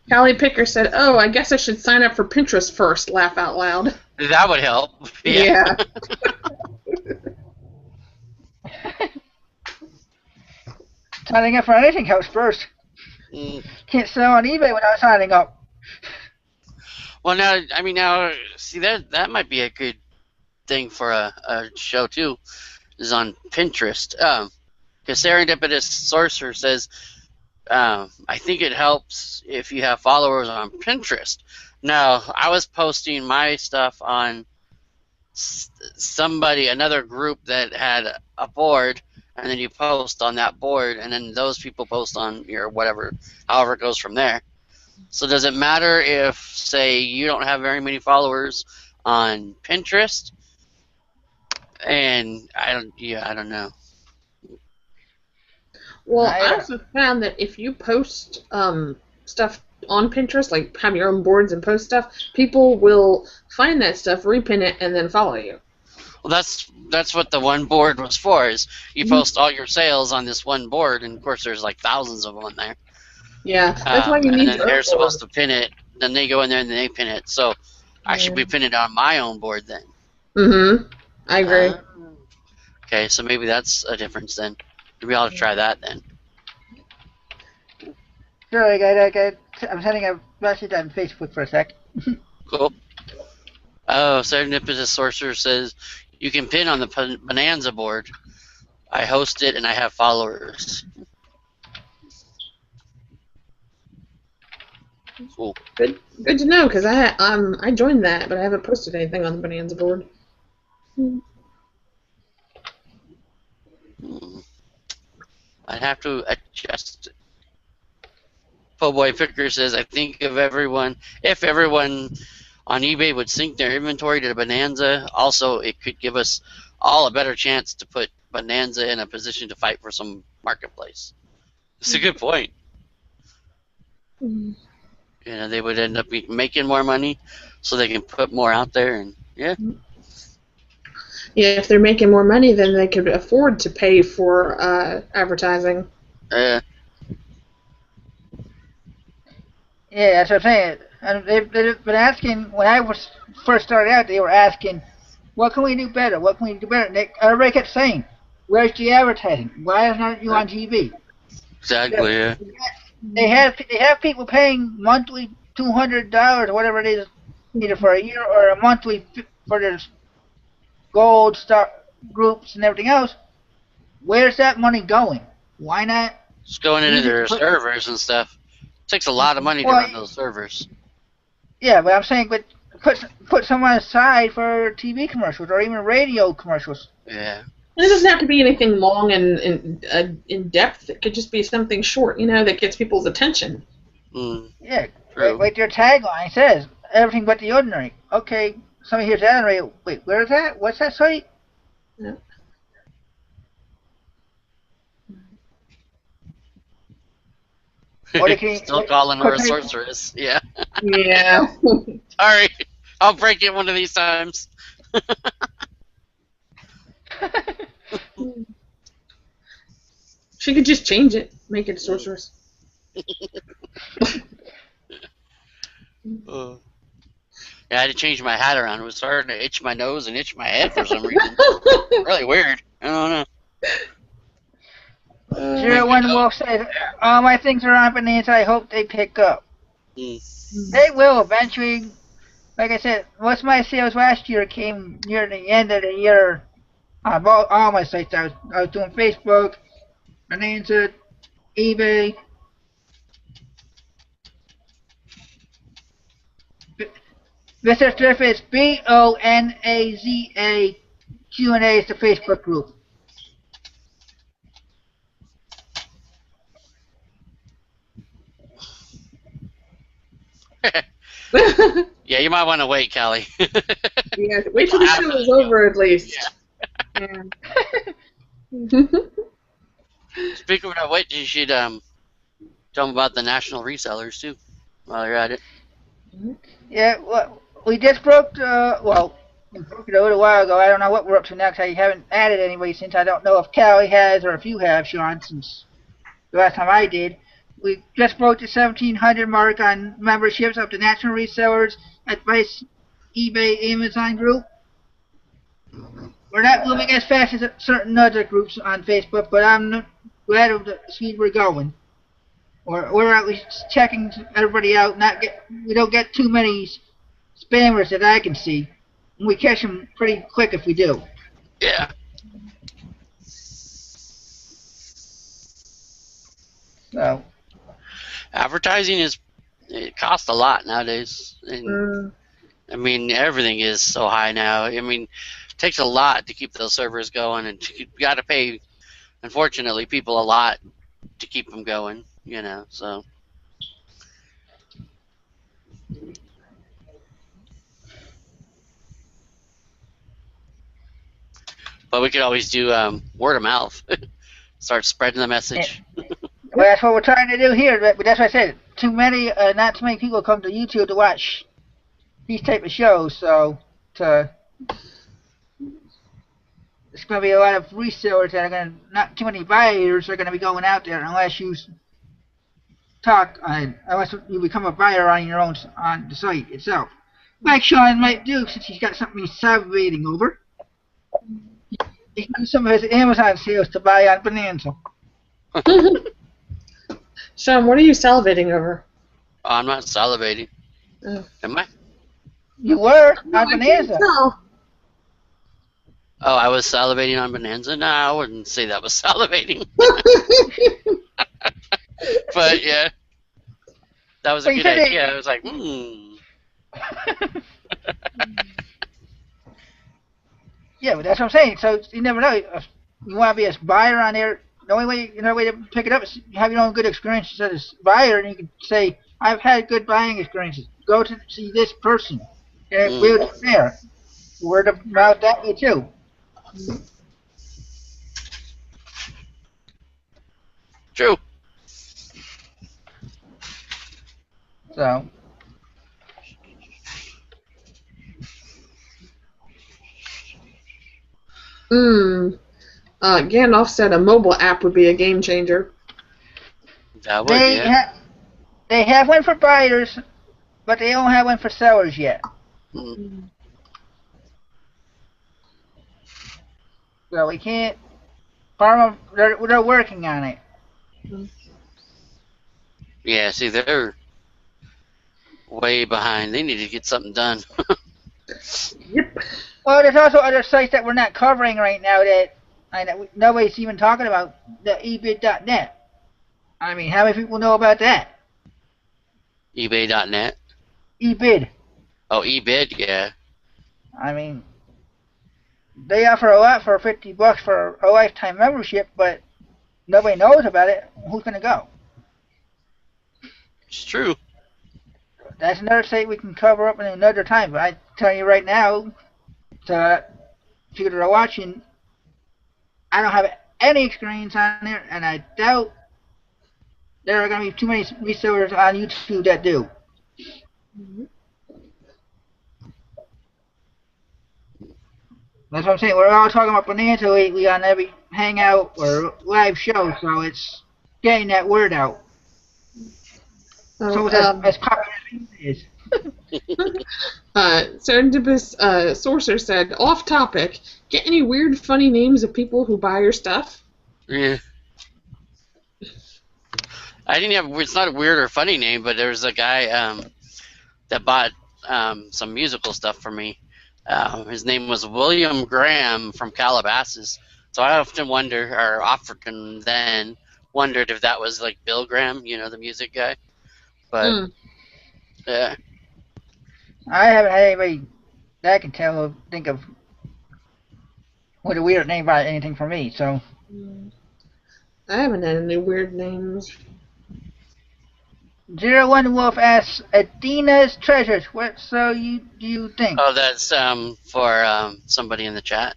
Callie Picker said, oh, I guess I should sign up for Pinterest first, laugh out loud. That would help. Yeah. Signing up for anything helps first. Can't sell on eBay without signing up. Well, now, see, that might be a good thing for a show, too, is on Pinterest. Because Serendipitous Sorcerer says, I think it helps if you have followers on Pinterest. Now, I was posting my stuff on another group that had a board, and then you post on that board, and then those people post on your whatever, however it goes from there. So does it matter if, say, you don't have very many followers on Pinterest? And I don't know. Well, I also found that if you post stuff on Pinterest, like have your own boards and post stuff, people will find that stuff, repin it, and then follow you. Well, that's what the one board was for, is you post all your sales on this one board, and of course there's like thousands of them in there. Yeah, that's why you need to. And then they're supposed to pin it, then they go in there and they pin it. So I should be pinning it on my own board then. I agree. Okay, so maybe that's a difference then. Maybe I'll try that then. Sure, I'm sending a message on Facebook for a sec. Cool. Oh, Serendipitous Sorcerer says, you can pin on the Bonanza board. I host it and I have followers. Cool. Good to know, because I joined that, but I haven't posted anything on the Bonanza board. I'd have to adjust it. Po Boy Picker says, I think if everyone on eBay would sync their inventory to Bonanza. Also, it could give us all a better chance to put Bonanza in a position to fight for some marketplace. It's a good point. Mm. You know, they would end up making more money, so they can put more out there, and yeah. Yeah, if they're making more money, then they could afford to pay for advertising. Yeah, that's what I'm saying. And they've been asking, when I was first started out, they were asking, what can we do better? What can we do better? And everybody kept saying, where's the advertising? Why aren't you on TV? Exactly. Yeah. They have people paying monthly $200 or whatever it is, either for a year or a monthly for their gold star groups and everything else. Where's that money going? Why not? It's going into their servers and stuff. It takes a lot of money to run those servers. Yeah, but I'm saying, but put someone aside for TV commercials or even radio commercials. Yeah. And it doesn't have to be anything long and in depth. It could just be something short, that gets people's attention. Yeah, like your tagline says, everything but the ordinary. Okay, somebody hears that and radio. Wait, where is that? What's that site? Yeah. Or they can Still calling her a sorceress. Yeah. Yeah. Sorry, I'll break it one of these times. She could just change it, make it a sorceress. Yeah, I had to change my hat around. It was starting to itch my nose and itch my head for some reason. Really weird. I don't know. 01 Wolf says, all my things are on Bonanza. I hope they pick up. They will eventually. Like I said, most of my sales last year came near the end of the year on all my sites. I was doing Facebook, Bonanza, eBay. Mr. Striff is BONAZA Q&A is the Facebook group. Yeah, you might want to wait, Callie. Yeah, wait till the show is over at least. Yeah. Speaking of which, you should tell them about the national resellers too, while you're at it. Yeah, well, we just broke. We broke it a little while ago. I don't know what we're up to next. I haven't added anybody since. I don't know if Callie has or if you have, Sean, since the last time I did. We just broke the 1,700 mark on memberships of the national resellers advice eBay Amazon group. We're not moving as fast as certain other groups on Facebook, but I'm glad of the speed we're going. We're at least checking everybody out. We don't get too many spammers that I can see. And we catch them pretty quick if we do. Yeah. So. Advertising it costs a lot nowadays. And, I mean, everything is so high now. I mean, it takes a lot to keep those servers going, and you got to pay, unfortunately, people a lot to keep them going, so. But we could always do word of mouth. Start spreading the message. Well, that's what we're trying to do here. But that's what I said. Not too many people come to YouTube to watch these type of shows. So, there's going to be a lot of resellers that are going to, not too many buyers are going to be going out there unless you unless you become a buyer on your own, on the site itself. Like Sean might do, since he's got something he's salivating over. He can use some of his Amazon sales to buy on Bonanza. Sean, what are you salivating over? Oh, I'm not salivating. Am I? You were on Bonanza. No. Oh, I was salivating on Bonanza? No, I wouldn't say that was salivating. But, yeah. That was a good idea. I was like, Yeah, but that's what I'm saying. So you never know. If you want to be a buyer on there, the only way to pick it up is have your own good experiences as a buyer, and you can say, I've had good buying experiences. Go to see this person. And we would there. Word of mouth that way too. True. So. Gandalf said a mobile app would be a game changer. That would, They have one for buyers, but they don't have one for sellers yet. So we can't farm them. They're working on it. Yeah, see, they're way behind. They need to get something done. Yep. Well, there's also other sites that we're not covering right now that nobody's even talking about. The ebid.net. I mean, how many people know about that? eBay.net. Ebid. Oh, eBid, yeah. I mean, they offer a lot for $50 for a lifetime membership, but nobody knows about it. Who's gonna go? It's true. That's another site we can cover up in another time. But I tell you right now, to people that are watching, I don't have any experience on there, and I doubt there are going to be too many resellers on YouTube that do. That's what I'm saying. We're all talking about Bonanza lately on every hangout or live show, so it's getting that word out. So it's as popular as it is. Serendipitous Sorcerer said, off topic, get any weird, funny names of people who buy your stuff? Yeah. I didn't have. It's not a weird or funny name, but there was a guy that bought some musical stuff for me. His name was William Graham from Calabasas. So I often wonder, or often then wondered if that was like Bill Graham, you know, the music guy. But yeah. I haven't had anybody that I can think of with a weird name by anything for me, so. I haven't had any weird names. 01 Wolf asks, Athena's treasures, what so do you think? Oh, that's for somebody in the chat.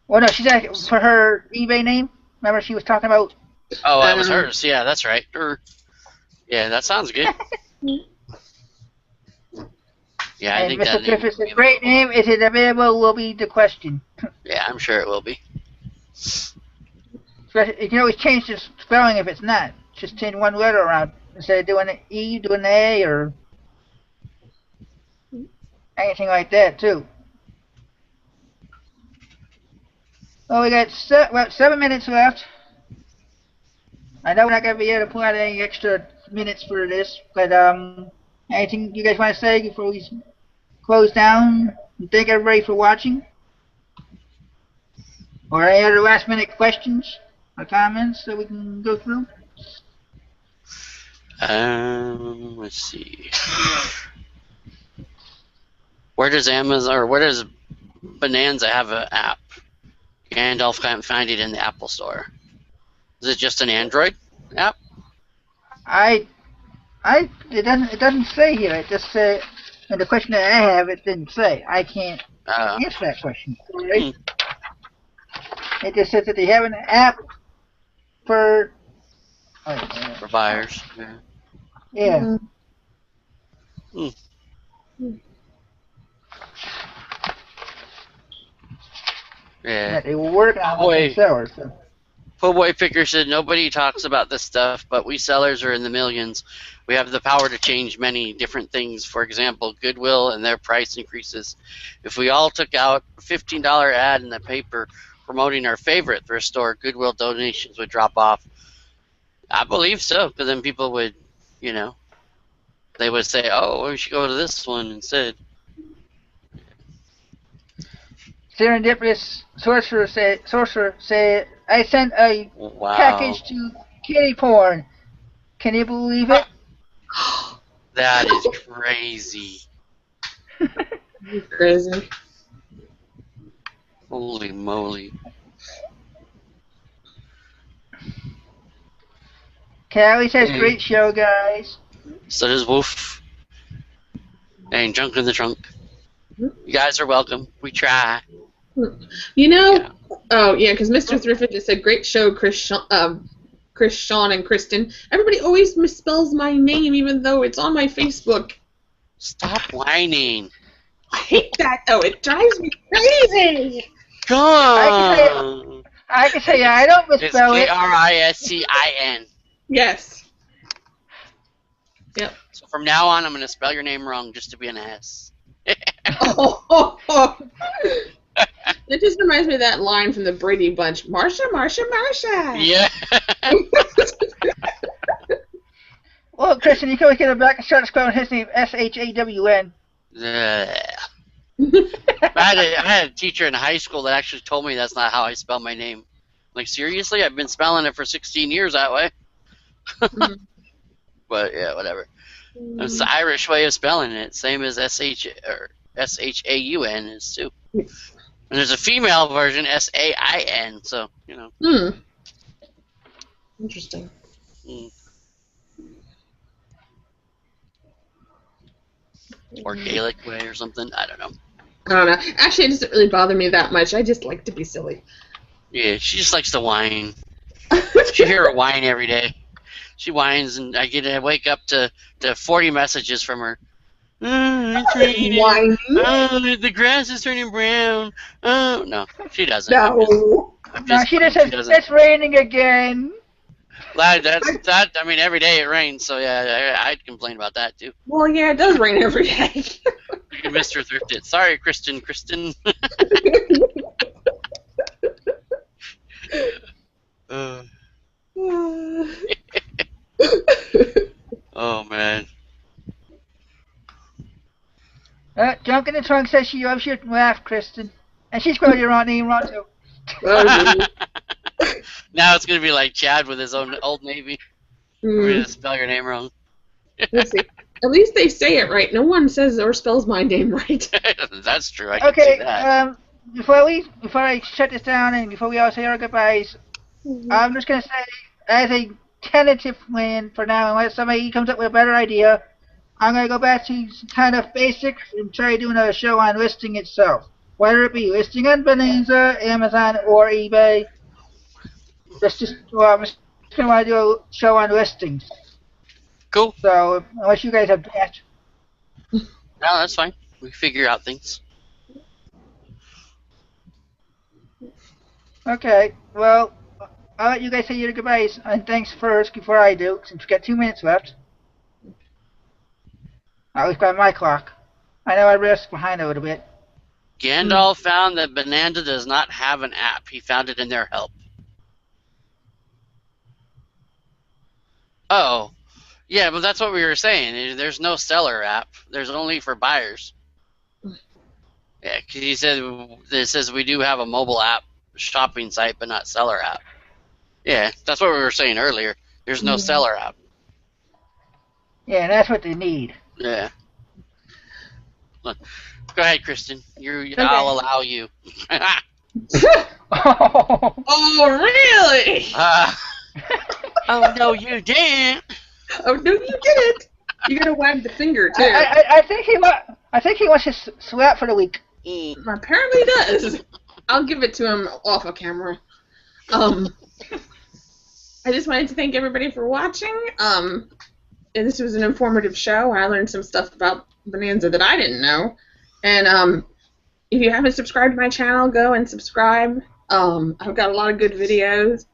Well, no, she's asking for her eBay name. Remember she was talking about? Oh, that was hers. Yeah, that's right. Yeah, that sounds good. Yeah, I think Mr. that name Griffiths, a great name. Is it available? Will be the question. Yeah, I'm sure it will be. You can always change the spelling if it's not. Just change one letter around. Instead of doing an E, doing an A, or anything like that, too. Well, we got about 7 minutes left. I know we're not going to be able to pull out any extra minutes for this, but anything you guys want to say before we close down? And thank everybody for watching. Or any other last minute questions or comments that we can go through? Let's see. Where does Amazon or where does Bonanza have an app? Gandalf can't find it in the Apple Store. Is it just an Android app? It doesn't say here. It just said, and the question that I have, it didn't say. I can't answer that question. Right? It just says that they have an app for buyers. Yeah. Yeah. Yeah. They were working on it themselves. So. Boy Picker said nobody talks about this stuff, but we sellers are in the millions. We have the power to change many different things. For example, Goodwill and their price increases. If we all took out a $15 ad in the paper promoting our favorite thrift store, Goodwill donations would drop off. I believe so, because then people would, you know, they would say, oh, we should go to this one instead. Serendipitous Sorcerer said, I sent a package to kitty porn. Can you believe it? That is crazy. Crazy. Holy moly. Callie says, great show, guys. So does Wolf. and Junk in the Trunk. You guys are welcome. We try. You know, oh yeah, because Mr. Thrift just said, great show, Chris, Sean, and Kristen. Everybody always misspells my name, even though it's on my Facebook. Stop whining. I hate that, though. It drives me crazy. Come on. I can say I don't misspell it. It's Kristin. Yes. Yep. So from now on, I'm going to spell your name wrong just to be an ass. Oh. It just reminds me of that line from the Brady Bunch. Marsha, Marsha, Marsha. Yeah. Well, Christian, you can always get it back and start spelling his name S-H-A-W-N. I had a teacher in high school that actually told me that's not how I spell my name. Like, seriously? I've been spelling it for 16 years that way. But, yeah, whatever. It's the Irish way of spelling it, same as S-H-A-U-N is, too. And there's a female version, S-A-I-N, so, you know. Interesting. Or Gaelic way or something. I don't know. I don't know. Actually, it doesn't really bother me that much. I just like to be silly. Yeah, she just likes to whine. She hear her whine every day. She whines, and I wake up to 40 messages from her. It's raining. Whining? Oh, the grass is turning brown. Oh, no, she doesn't. No. She just says, it's raining again. That, I mean, every day it rains, so yeah, I'd complain about that, too. Well, yeah, it does rain every day. Mr. Thrifted. Sorry, Kristen. Oh, man. Junk in the Trunk says she loves your laugh, Kristen. And she's spelled your name wrong, too. Now it's going to be like Chad with his own Old Navy. We're going to spell your name wrong. Let's see. At least they say it right. No one says or spells my name right. That's true. I can see that. Before I shut this down and before we all say our goodbyes, I'm just going to say, as a tentative plan for now, unless somebody comes up with a better idea, I'm going to go back to some kind of basics and try doing a show on listing itself. Whether it be listing on Bonanza, Amazon, or eBay. I'm just going to want to do a show on listings. Cool. So, unless you guys have that. No, that's fine. We figure out things. Okay, well, I'll let you guys say your goodbyes and thanks first before I do, since we've got 2 minutes left. At least by my clock. I know I risk behind a little bit. Gandalf found that Bonanza does not have an app. He found it in their help. Oh. Yeah, but that's what we were saying. There's no seller app. There's only for buyers. Yeah, because he said it says we do have a mobile app shopping site, but not seller app. Yeah, that's what we were saying earlier. There's no seller app. Yeah, and that's what they need. Yeah. Look, go ahead, Kristen. Okay. I'll allow you. Oh, really? Oh, no, you didn't. Oh, no, you didn't. You gotta wag the finger, too. I think he wants his slap for the week. Apparently does. I'll give it to him off of camera. I just wanted to thank everybody for watching. This was an informative show. I learned some stuff about Bonanza that I didn't know. And if you haven't subscribed to my channel, go and subscribe. I've got a lot of good videos.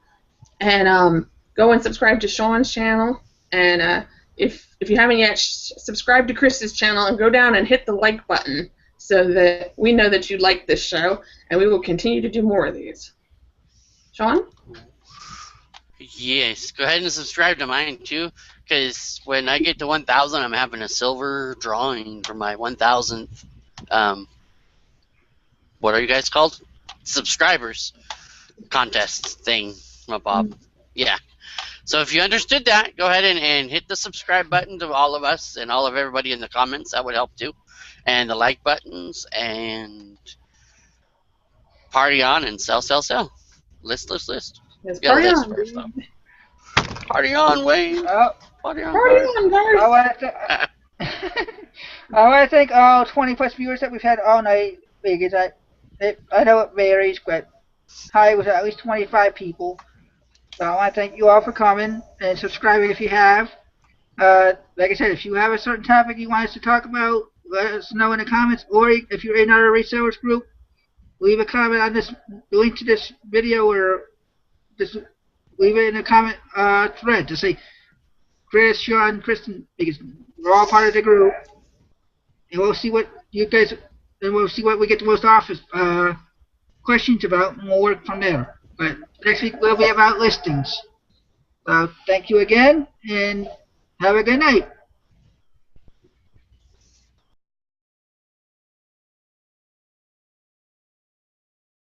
And go and subscribe to Sean's channel. And if you haven't yet, subscribe to Chris's channel and go down and hit the like button so that we know that you like this show, and we will continue to do more of these. Sean? Yes, go ahead and subscribe to mine too, because when I get to 1,000, I'm having a silver drawing for my 1,000th. What are you guys called? Subscribers contest thing, Bob. Yeah. So if you understood that, go ahead and hit the subscribe button to all of us and all of everybody in the comments. That would help too. And the like buttons and party on and sell. List. Yes, party on. First, party on, Wayne. Oh. Party on, guys. I want to thank all 20 plus viewers that we've had all night because I know it varies, but high was at least 25 people. So I want to thank you all for coming and subscribing if you have. Like I said, if you have a certain topic you want us to talk about, let us know in the comments. Or if you're in our resellers group, leave a comment on this link to this video, or just leave it in the comment thread to say Chris, Sean, Kristen, because we're all part of the group, and we'll see what you guys, and we'll see what we get the most office questions about, and we'll work from there. But next week will be about listings. So thank you again, and have a good night.